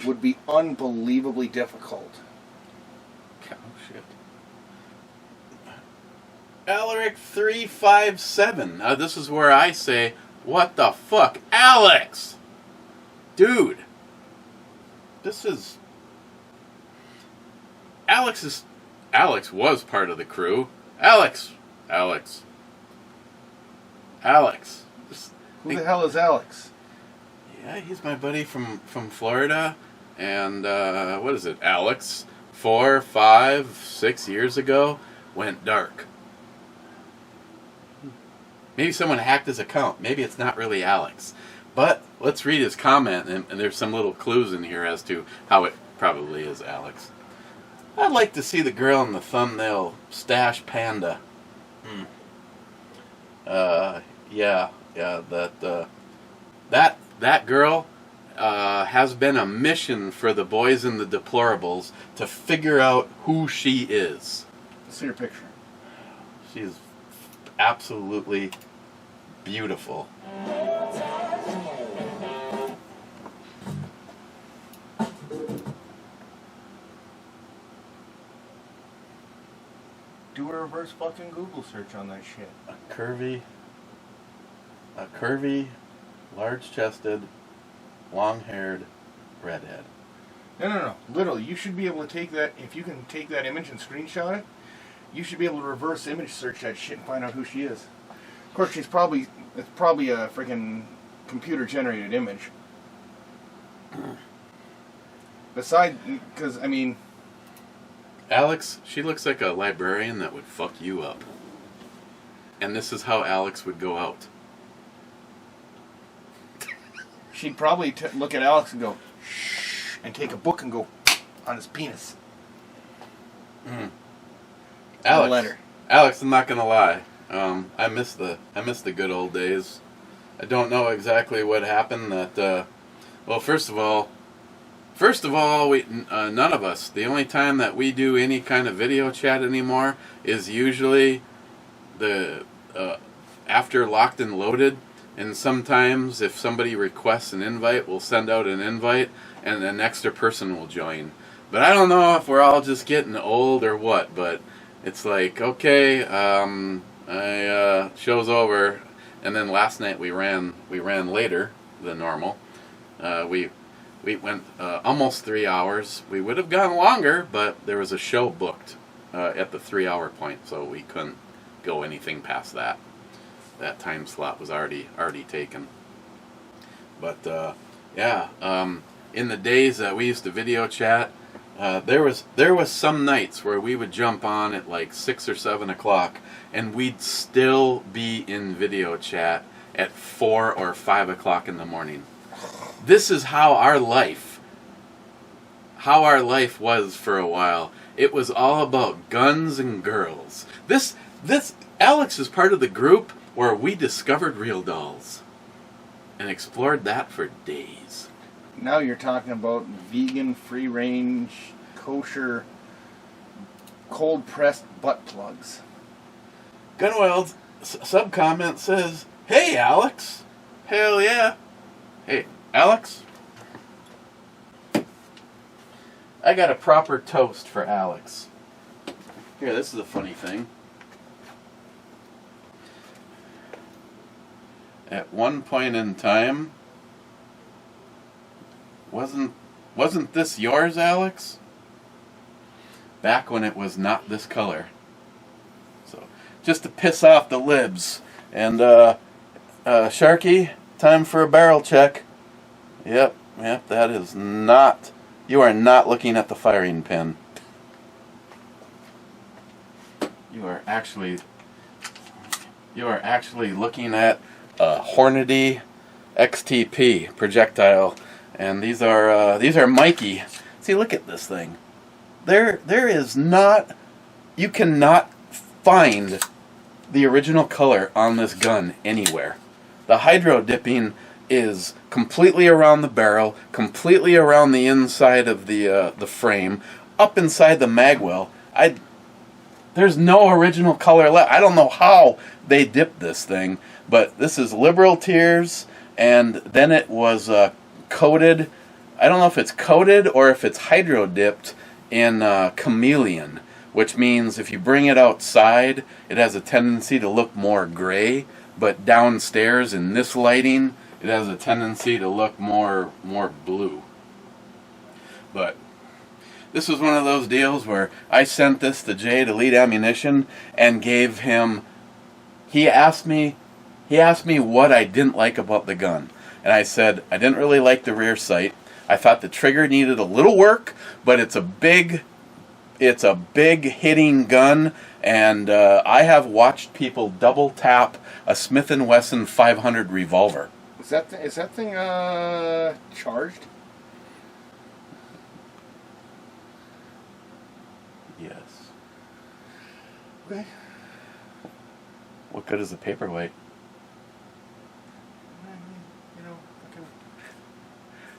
would be unbelievably difficult. Oh shit. Alaric 357. Now this is where I say, what the fuck? Alex! Dude. This is... Alex was part of the crew. Alex. Who the hell is Alex? Yeah, he's my buddy from Florida. And, what is it? Alex, 4, 5, 6 years ago, went dark. Maybe someone hacked his account. Maybe it's not really Alex. But let's read his comment, and there's some little clues in here as to how it probably is Alex. I'd like to see the girl in the thumbnail stash panda. That girl has been a mission for the boys in the deplorables to figure out who she is. Let's see her picture. She's absolutely beautiful. Do a reverse fucking Google search on that shit. A curvy, large-chested, long-haired redhead. No. Literally, you should be able to take that, if you can take that image and screenshot it, you should be able to reverse image search that shit and find out who she is. Of course, it's probably a freaking computer-generated image. Besides, because, I mean... Alex, she looks like a librarian that would fuck you up. And this is how Alex would go out. She'd probably look at Alex and go, shh, and take a book and go on his penis. Alex, I'm not gonna lie. I miss the good old days. I don't know exactly what happened. Well, first of all, we none of us. The only time that we do any kind of video chat anymore is usually the after Locked and Loaded. And sometimes, if somebody requests an invite, we'll send out an invite, and an extra person will join. But I don't know if we're all just getting old or what. But it's like, okay, show's over, and then last night we ran later than normal. We went almost 3 hours. We would have gone longer, but there was a show booked at the 3-hour point, so we couldn't go anything past that. That time slot was already taken. But in the days that we used to video chat, there was some nights where we would jump on at like 6 or 7 o'clock, and we'd still be in video chat at 4 or 5 o'clock in the morning. This is how our life was for a while. It was all about guns and girls. This Alex is part of the group where we discovered real dolls and explored that for days. Now you're talking about vegan, free-range, kosher, cold-pressed butt plugs. Gunwild's sub-comment says, "Hey, Alex." Hell yeah. Hey, Alex. I got a proper toast for Alex. Here, this is a funny thing. at one point in time, wasn't this yours, Alex? Back when it was not this color. So, just to piss off the libs. And, Sharky, time for a barrel check. Yep, that is not... You are not looking at the firing pin. You are actually looking at a Hornady XTP projectile. And these are Mikey. See, look at this thing. There is not... You cannot find the original color on this gun anywhere. The hydro dipping is completely around the barrel, completely around the inside of the frame, up inside the magwell. There's no original color left. I don't know how they dipped this thing, but this is Liberal Tears, and then it was coated. I don't know if it's coated or if it's hydro dipped in Chameleon, which means if you bring it outside, it has a tendency to look more gray, but downstairs in this lighting, it has a tendency to look more blue. But this was one of those deals where I sent this to Jay to Lead Ammunition and gave him... He asked me what I didn't like about the gun. And I said, I didn't really like the rear sight. I thought the trigger needed a little work, but it's a big hitting gun, and I have watched people double tap a Smith & Wesson 500 revolver. Is that thing charged? Yes. Okay. What good is a paperweight?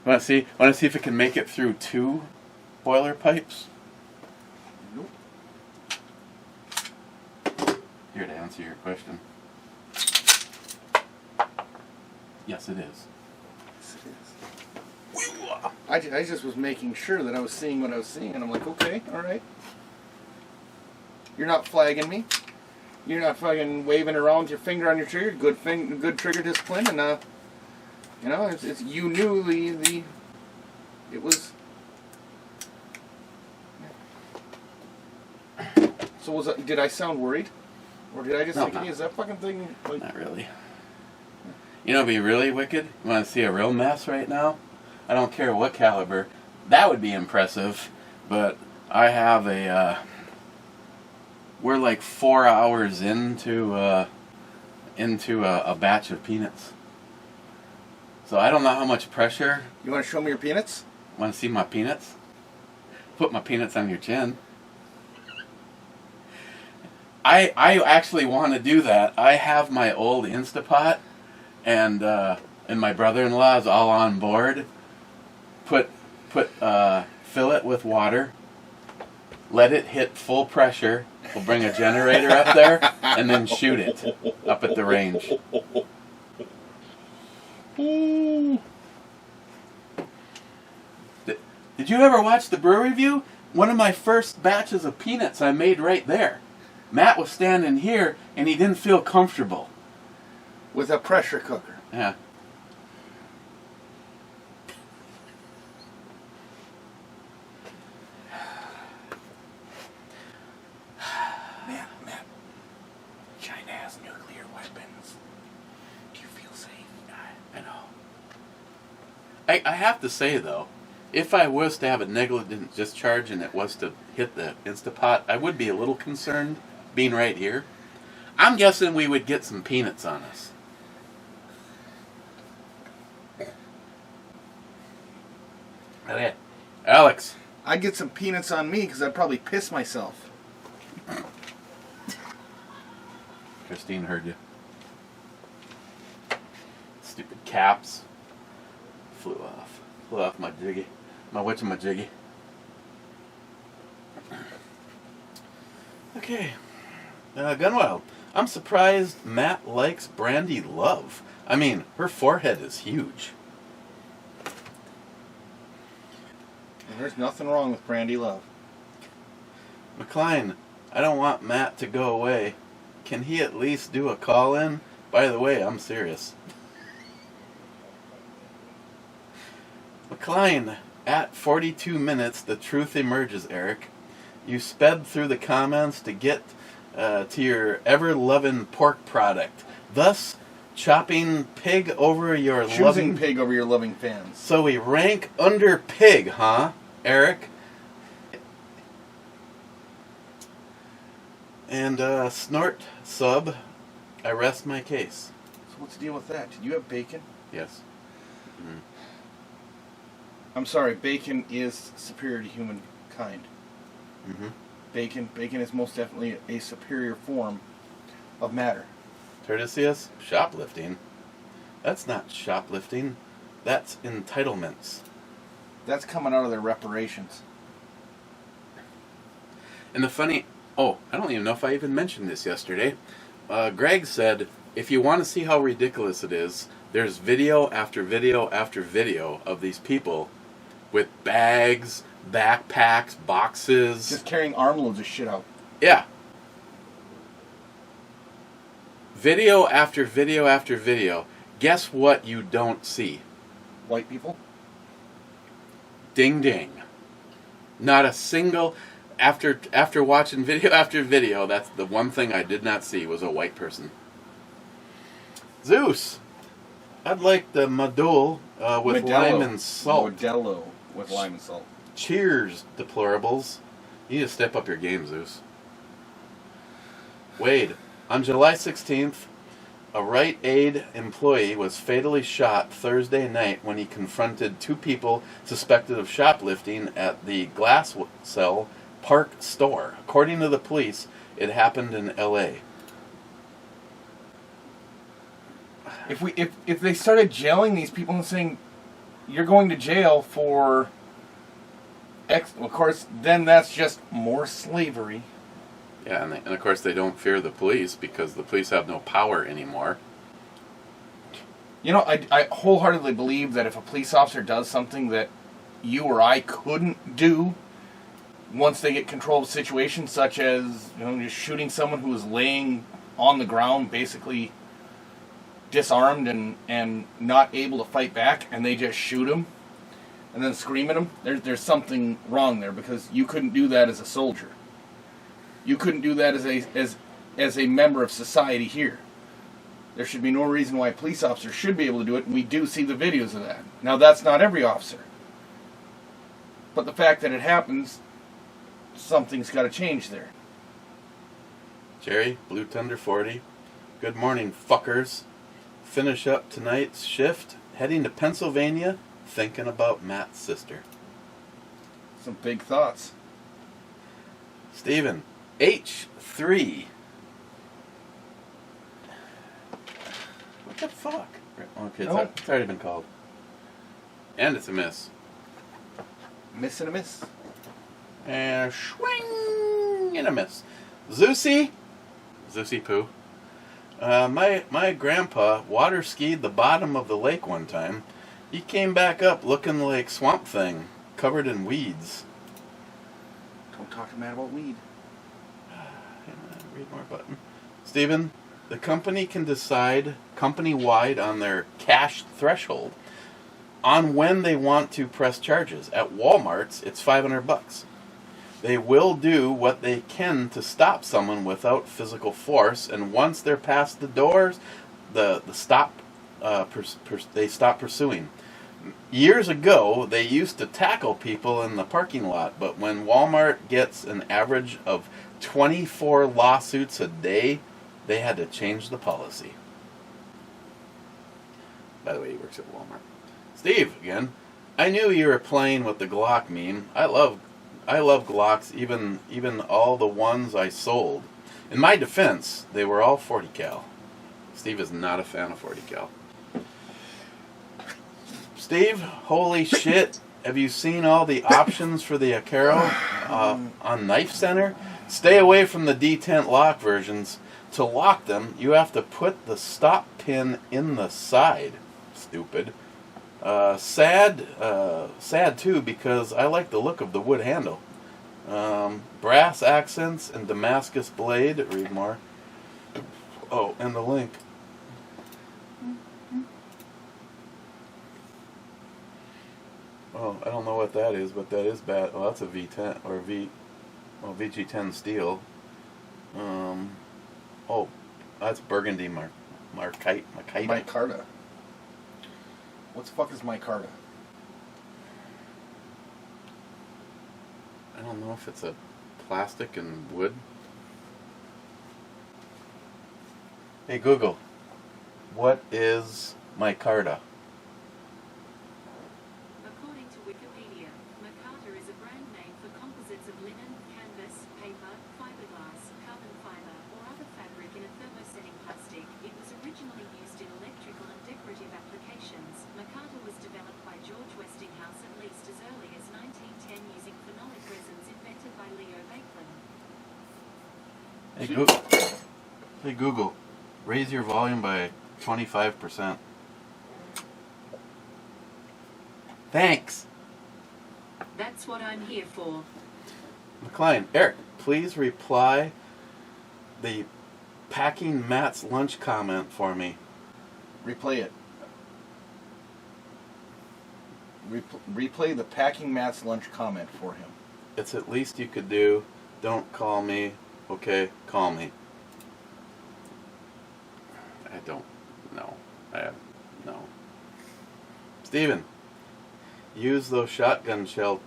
Want to see if it can make it through 2 boiler pipes? Nope. Here to answer your question. Yes, it is. Yes, it is. I just was making sure that I was seeing what I was seeing, and I'm like, okay, all right. You're not flagging me. You're not fucking waving around with your finger on your trigger. Good trigger discipline, and it's you knew the it was. Yeah. So did I sound worried, or did I just think, hey, is that fucking thing like? Not really. You know, it'd be really wicked. You want to see a real mess right now? I don't care what caliber. That would be impressive. But I have we're like 4 hours into a batch of peanuts. So I don't know how much pressure. You want to show me your peanuts? Want to see my peanuts? Put my peanuts on your chin. I actually want to do that. I have my old Instapot, and my brother-in-law is all on board. Fill it with water. Let it hit full pressure. We'll bring a generator up there and then shoot it up at the range. Did you ever watch the brew review? One of my first batches of peanuts I made right there. Matt was standing here and he didn't feel comfortable. With a pressure cooker. Yeah. Matt. China has nuclear weapons. Do you feel safe? I know. I have to say, though, if I was to have a negligent discharge and it was to hit the Instapot, I would be a little concerned being right here. I'm guessing we would get some peanuts on us. Okay. Alex. I'd get some peanuts on me because I'd probably piss myself. Christine heard you. Stupid caps. Flew off my jiggy. My whatchamajiggy. Okay. Gunwild. I'm surprised Matt likes Brandy Love. I mean, her forehead is huge. And there's nothing wrong with Brandy Love. McLean, I don't want Matt to go away. Can he at least do a call-in? By the way, I'm serious. Klein, at 42 minutes, the truth emerges, Eric. You sped through the comments to get to your ever-loving pork product, thus choosing pig over your loving fans. So we rank under pig, huh, Eric? And snort sub, I rest my case. So what's the deal with that? Did you have bacon? Yes. Mm-hmm. I'm sorry, bacon is superior to humankind. Mm-hmm. Bacon is most definitely a superior form of matter. Tertius, shoplifting. That's not shoplifting. That's entitlements. That's coming out of their reparations. And the funny... Oh, I don't even know if I even mentioned this yesterday. Greg said, if you want to see how ridiculous it is, there's video after video after video of these people with bags, backpacks, boxes. Just carrying armloads of shit out. Yeah. Video after video after video. Guess what you don't see? White people? Ding ding. Not a single... After watching video after video, that's the one thing I did not see was a white person. Zeus, I'd like the Modelo with lime and salt. Modelo with lime and salt. Cheers, deplorables. You need to step up your game, Zeus. Wade, on July 16th, a Rite Aid employee was fatally shot Thursday night when he confronted two people suspected of shoplifting at the Glass Cell Park store. According to the police, it happened in L.A. If they started jailing these people and saying you're going to jail for X, of course, then that's just more slavery. Yeah, and of course they don't fear the police because the police have no power anymore. You know, I wholeheartedly believe that if a police officer does something that you or I couldn't do, once they get control of the situation, such as, you know, just shooting someone who is laying on the ground, basically disarmed and not able to fight back, and they just shoot him and then scream at him, there's something wrong there, because you couldn't do that as a soldier. You couldn't do that as a member of society here. There should be no reason why police officers should be able to do it, and we do see the videos of that. Now, that's not every officer. But the fact that it happens, something's got to change there. Jerry, Blue Thunder 40. Good morning, fuckers. Finish up tonight's shift, heading to Pennsylvania, thinking about Matt's sister. Some big thoughts. Steven, H3. What the fuck? Okay, it's already been called. And it's a miss. Miss and a miss. And swing and a miss. Zeusy Poo. My grandpa water skied the bottom of the lake one time. He came back up looking like Swamp Thing, covered in weeds. Don't talk to Matt about weed. Read more button. Steven, the company can decide company-wide on their cash threshold on when they want to press charges. At Walmart's, it's $500. They will do what they can to stop someone without physical force, and once they're past the doors, they stop pursuing. Years ago, they used to tackle people in the parking lot, but when Walmart gets an average of 24 lawsuits a day, they had to change the policy. By the way, he works at Walmart. Steve, again, I knew you were playing with the Glock meme. I love Glocks, even all the ones I sold. In my defense, they were all 40 cal. Steve is not a fan of 40 cal. Steve, holy shit, have you seen all the options for the Acero on Knife Center? Stay away from the detent lock versions. To lock them, you have to put the stop pin in the side. Stupid. Sad too, because I like the look of the wood handle. Brass accents and Damascus blade. Read more. Oh, and the link. Oh, I don't know what that is, but that is bad. Oh, that's a V10 or VG10 steel. Oh, that's Burgundy Markite. Micarta. What the fuck is micarta? I don't know if it's a plastic and wood. Hey Google, what is micarta? According to Wikipedia, micarta is a brand name for composites of linen, canvas, paper, fiberglass, carbon fiber, or other fabric in a thermosetting plastic. It was originally used in electrical and decorative applications. Micarta was developed by George Westinghouse at least as early as 1910 using phenolic resins invented by Leo Baekeland. Hey Google, raise your volume by 25%. Thanks. That's what I'm here for. Eric, please reply the Packing Matt's lunch comment for me. Replay it. Replay the Packing Matt's lunch comment for him. It's at least you could do. Don't call me. Okay, call me. I don't know. No. Steven, use those shotgun shell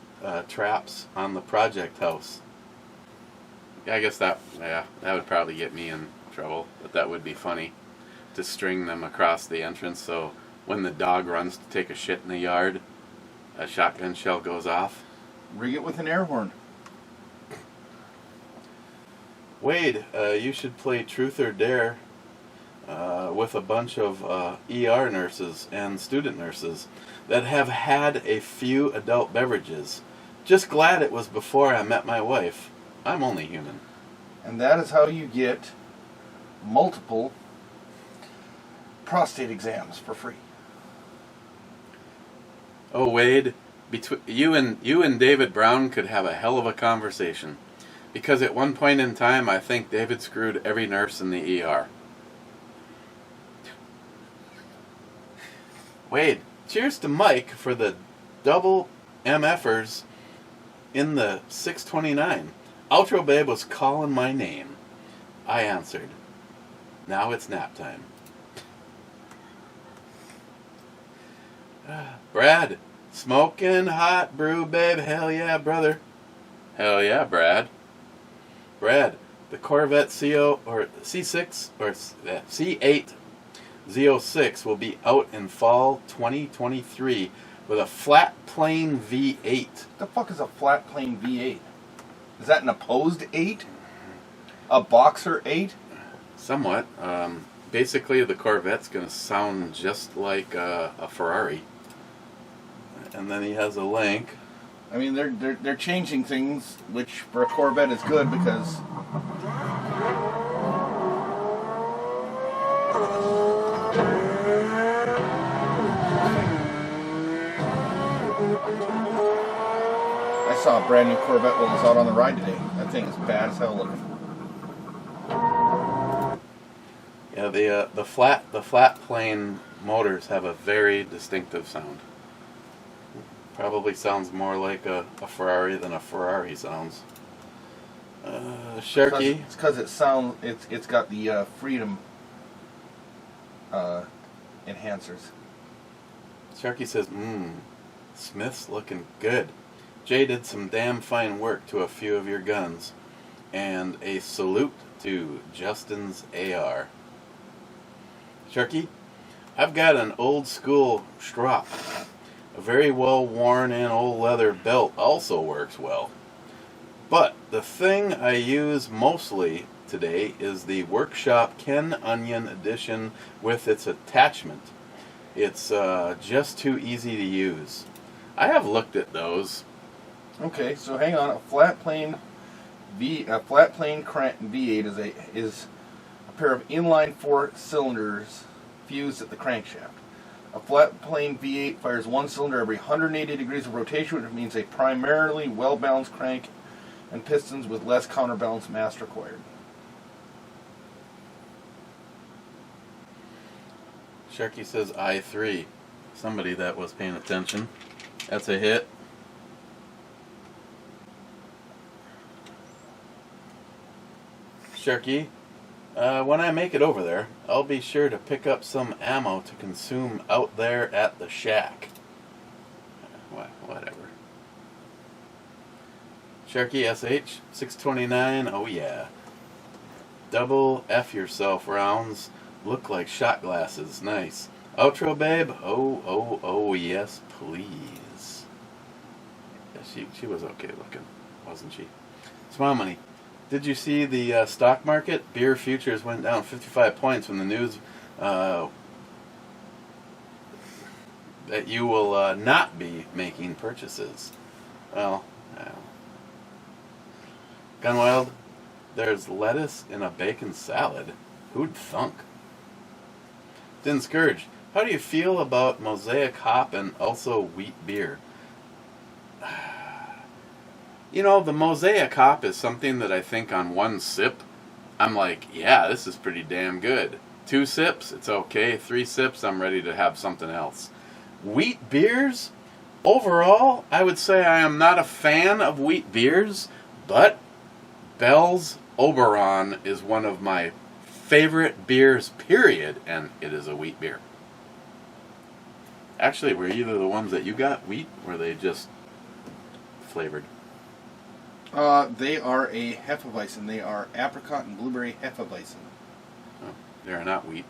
traps on the project house. I guess that would probably get me in trouble, but that would be funny to string them across the entrance so when the dog runs to take a shit in the yard, a shotgun shell goes off. Rig it with an air horn. Wade, you should play Truth or Dare with a bunch of ER nurses and student nurses that have had a few adult beverages. Just glad it was before I met my wife. I'm only human. And that is how you get multiple prostate exams for free. Oh, Wade, you and David Brown could have a hell of a conversation. Because at one point in time, I think David screwed every nurse in the ER. Wade, cheers to Mike for the double MFers in the 629. Outro Babe was calling my name. I answered. Now it's nap time. Brad, smoking hot brew, babe. Hell yeah, brother. Hell yeah, Brad. Brad, the Corvette C6 or C8 Z06 will be out in fall 2023 with a flat plane V8. The fuck is a flat plane V8? Is that an opposed 8? A boxer 8? Somewhat. Basically, the Corvette's going to sound just like a Ferrari. And then he has a link. I mean, they're changing things, which for a Corvette is good because I saw a brand new Corvette while I was out on the ride today. That thing is bad as hell looking. Yeah, the flat plane motors have a very distinctive sound. Probably sounds more like a Ferrari than a Ferrari sounds. Sharky. It's because it's got the Freedom enhancers. Sharky says, Smith's looking good. Jay did some damn fine work to a few of your guns. And a salute to Justin's AR. Sharky, I've got an old school strap. A very well worn and old leather belt also works well. But the thing I use mostly today is the Workshop Ken Onion edition with its attachment. It's just too easy to use. I have looked at those. Okay, so hang on. A flat plane V8 is a pair of inline 4 cylinders fused at the crankshaft. A flat plane V8 fires one cylinder every 180 degrees of rotation, which means a primarily well-balanced crank and pistons with less counterbalance mass required. Sharky says I3. Somebody that was paying attention. That's a hit. Sharky, when I make it over there, I'll be sure to pick up some ammo to consume out there at the shack. Whatever. Sharky SH 629. Oh yeah. Double F yourself rounds. Look like shot glasses. Nice. Outro babe. Oh yes please. Yeah, she was okay looking, wasn't she? Smile money. Did you see the stock market? Beer futures went down 55 points when the news that you will not be making purchases. Well, Gunwild, there's lettuce in a bacon salad. Who'd thunk? Din Scourge, how do you feel about Mosaic hop and also wheat beer? You know, the Mosaic hop is something that I think on one sip, I'm like, yeah, this is pretty damn good. 2 sips, it's okay. 3 sips, I'm ready to have something else. Wheat beers, overall, I would say I am not a fan of wheat beers, but Bell's Oberon is one of my favorite beers, period, and it is a wheat beer. Actually, were either the ones that you got wheat, or were they just flavored? They are a Hefeweizen. They are apricot and blueberry Hefeweizen. Oh, they are not wheat,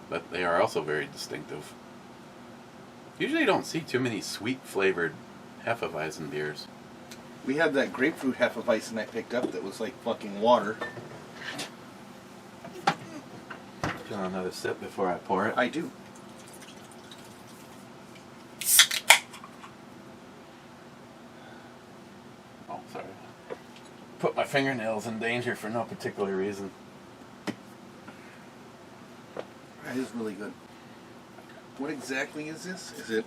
but they are also very distinctive. Usually you don't see too many sweet flavored Hefeweizen beers. We had that grapefruit Hefeweizen I picked up that was like fucking water. Do you want another sip before I pour it? I do. Oh, sorry. Put my fingernails in danger for no particular reason. That is really good. What exactly is this? Is it...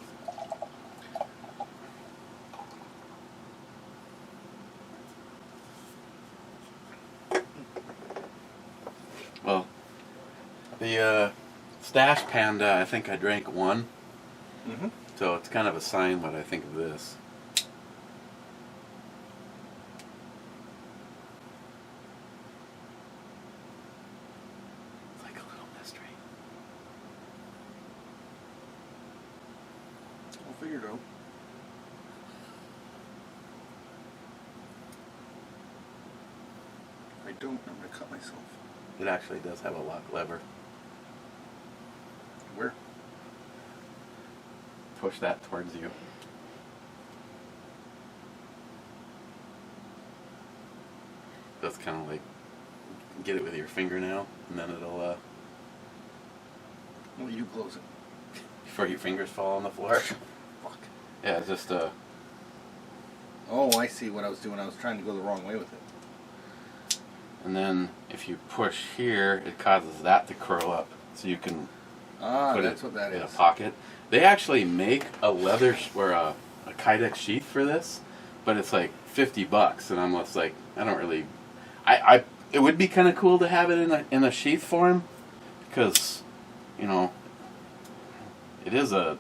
Well, the Stash Panda, I think I drank one. Mm-hmm. So it's kind of a sign what I think of this. It's like a little mystery. I'll figure it out. If I don't, I'm going to cut myself. It actually does have a lock lever. Where? Push that towards you. That's kind of like get it with your fingernail, and then it'll Well, you close it. before your fingers fall on the floor. Fuck. Yeah, it's just Oh, I see what I was doing. I was trying to go the wrong way with it. and then if you push here, it causes that to curl up, so you can Ah, put that's it what that in is. a pocket. They actually make a leather or a Kydex sheath for this, but it's like $50, and I'm just like, I don't really. It would be kind of cool to have it in a sheath form, because, you know, it is a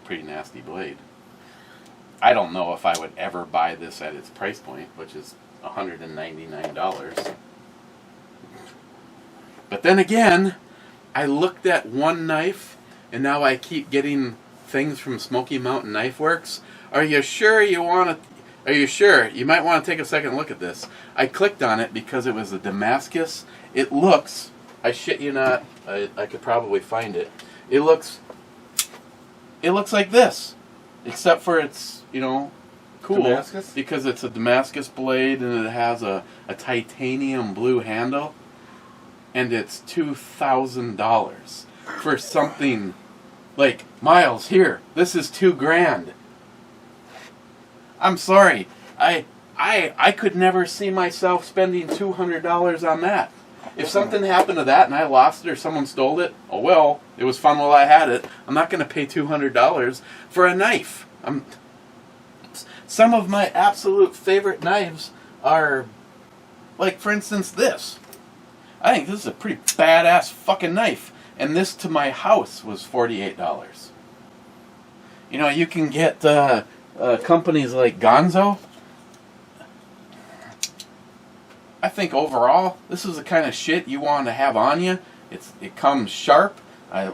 pretty nasty blade. I don't know if I would ever buy this at its price point, which is $199. But then again, I looked at one knife, and now I keep getting things from Smoky Mountain Knife Works. Are you sure you want to? Are you sure? You might want to take a second look at this. I clicked on it because it was a Damascus. It looks, I shit you not, I could probably find it. It looks like this, except for it's, you know, cool. Damascus? Because it's a Damascus blade and it has a titanium blue handle. And it's $2,000 for something like, Miles, here, this is $2,000. I'm sorry, I could never see myself spending $200 on that. If something happened to that and I lost it or someone stole it, oh well, it was fun while I had it. I'm not going to pay $200 for a knife. Some of my absolute favorite knives are, like, for instance, this. I think this is a pretty badass fucking knife. And this to my house was $48. You know, you can get companies like Gonzo. I think overall, this is the kind of shit you want to have on you. It comes sharp. I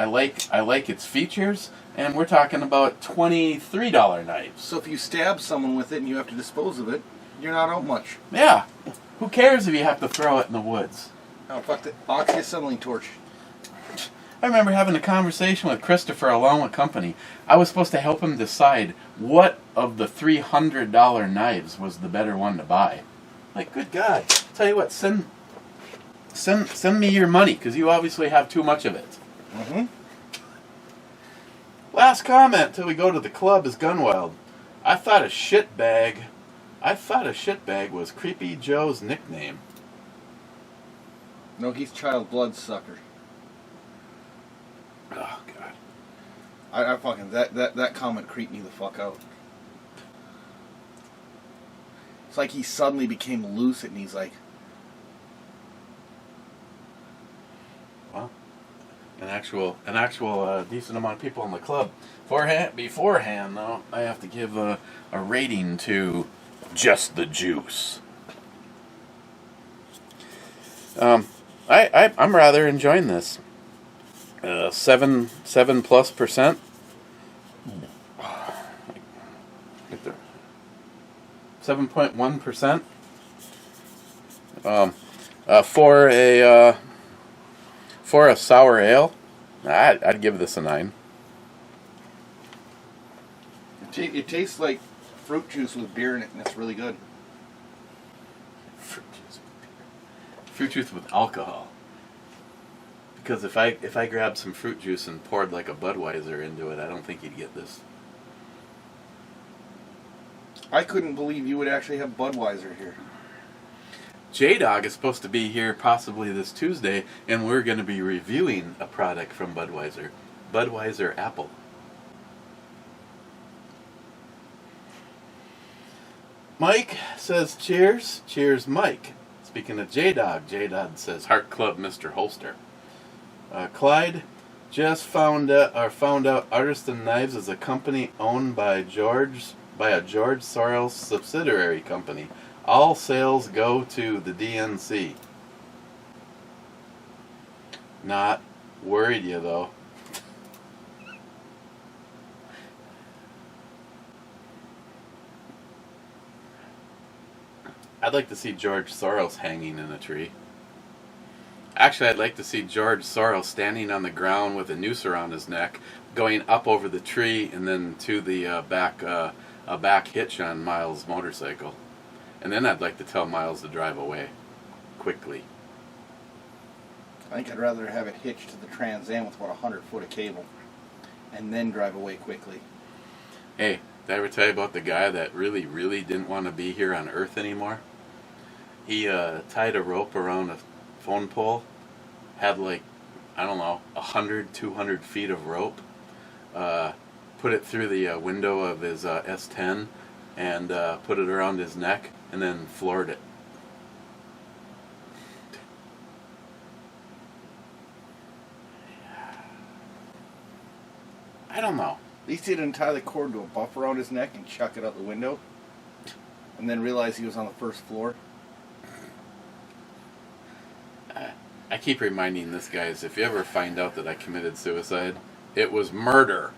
like its features, and we're talking about $23 knives. So if you stab someone with it and you have to dispose of it, you're not out much. Yeah. Who cares if you have to throw it in the woods? Oh, fuck the oxyacetylene torch. I remember having a conversation with Christopher along with company. I was supposed to help him decide what of the $300 knives was the better one to buy. Like, good God. Tell you what, send me your money, because you obviously have too much of it. Mm-hmm. Last comment till we go to the club is Gunwild. I thought a shitbag was Creepy Joe's nickname. No, he's child bloodsucker. Oh, God. I fucking that comment creeped me the fuck out. It's like he suddenly became lucid and he's like, well, an actual decent amount of people in the club. Beforehand though, I have to give a rating to Just the Juice. I'm rather enjoying this. 7+%. 7.1%. For a sour ale, I'd give this a 9. it tastes like fruit juice with beer in it, and it's really good. Fruit juice with alcohol. Because if I grabbed some fruit juice and poured like a Budweiser into it, I don't think you'd get this. I couldn't believe you would actually have Budweiser here. J-Dog is supposed to be here possibly this Tuesday, and we're going to be reviewing a product from Budweiser. Budweiser Apple. Mike says cheers. Cheers, Mike. Speaking of J-Dog, J-Dog says Heart Club Mr. Holster. Clyde just found out Artisan Knives is a company owned by a George Soros subsidiary company. All sales go to the DNC. Not worried you though. I'd like to see George Soros hanging in a tree. Actually, I'd like to see George Soros standing on the ground with a noose around his neck, going up over the tree and then to the back hitch on Miles' motorcycle. And then I'd like to tell Miles to drive away quickly. I think I'd rather have it hitched to the Trans Am with about 100 foot of cable and then drive away quickly. Hey, did I ever tell you about the guy that really, really didn't want to be here on Earth anymore? He tied a rope around a phone pole, had like, I don't know, 100, 200 feet of rope, put it through the window of his S10 and put it around his neck and then floored it. I don't know. At least he didn't tie the cord to a buff around his neck and chuck it out the window and then realize he was on the first floor. I keep reminding this guys, if you ever find out that I committed suicide, it was murder.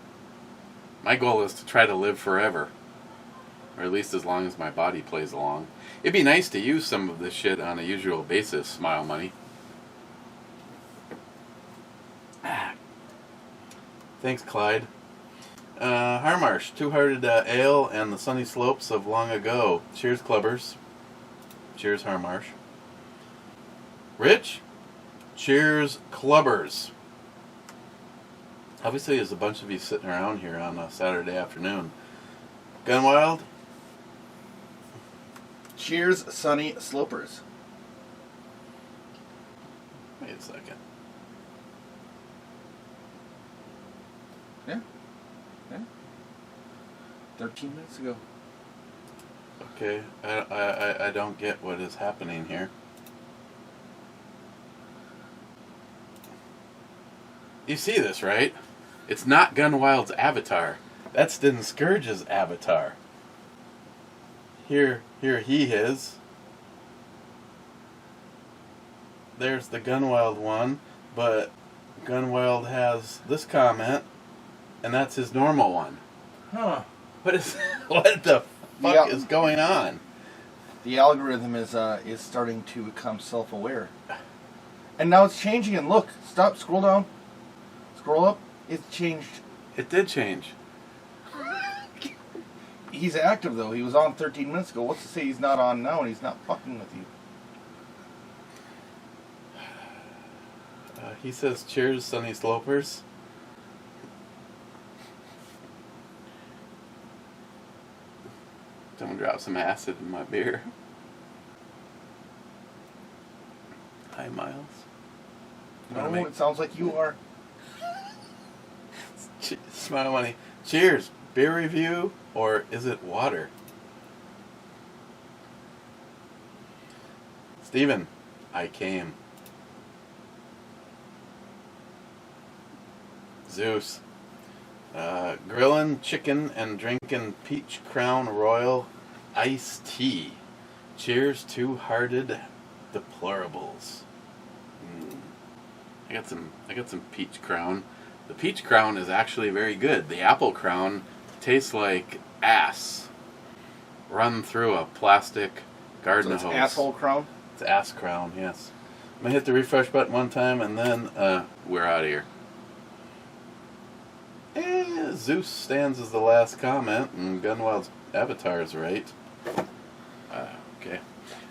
My goal is to try to live forever. Or at least as long as my body plays along. It'd be nice to use some of this shit on a usual basis, Smile Money. Thanks, Clyde. Harmarsh, Two-Hearted Ale and the Sunny Slopes of Long Ago. Cheers, clubbers. Cheers, Harmarsh. Rich? Cheers, clubbers. Obviously, there's a bunch of you sitting around here on a Saturday afternoon. Gunwild? Cheers, Sunny Slopers. Wait a second. Yeah. 13 minutes ago. Okay, I don't get what is happening here. You see this, right? It's not Gunwild's avatar. That's Din Scourge's avatar. Here he is. There's the Gunwild one, but Gunwild has this comment, and that's his normal one. Huh. What the fuck is going on? The algorithm is starting to become self-aware. And now it's changing, and look, stop, scroll down. Scroll up. It's changed. It did change. He's active, though. He was on 13 minutes ago. What's to say he's not on now and he's not fucking with you? He says, cheers, Sunny Slopers. Someone drop some acid in my beer. Hi, Miles. No, it sounds like you are. Smile money. Cheers. Beer review, or is it water? Steven, I came. Zeus. Grilling chicken and drinking Peach Crown Royal iced tea. Cheers, two-hearted deplorables. I got some Peach Crown. The Peach Crown is actually very good. The Apple Crown tastes like ass run through a plastic garden hose. Asshole Crown? It's ass crown, yes. I'm gonna hit the refresh button one time and then we're out of here. Zeus stands as the last comment, and Gunwild's avatar is right.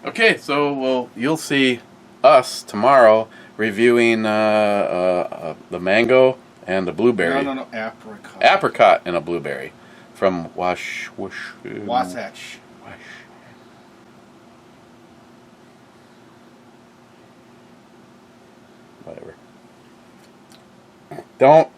Okay, so you'll see us tomorrow reviewing the mango and the blueberry. No, apricot. Apricot and a blueberry from Wasatch. Whatever. Don't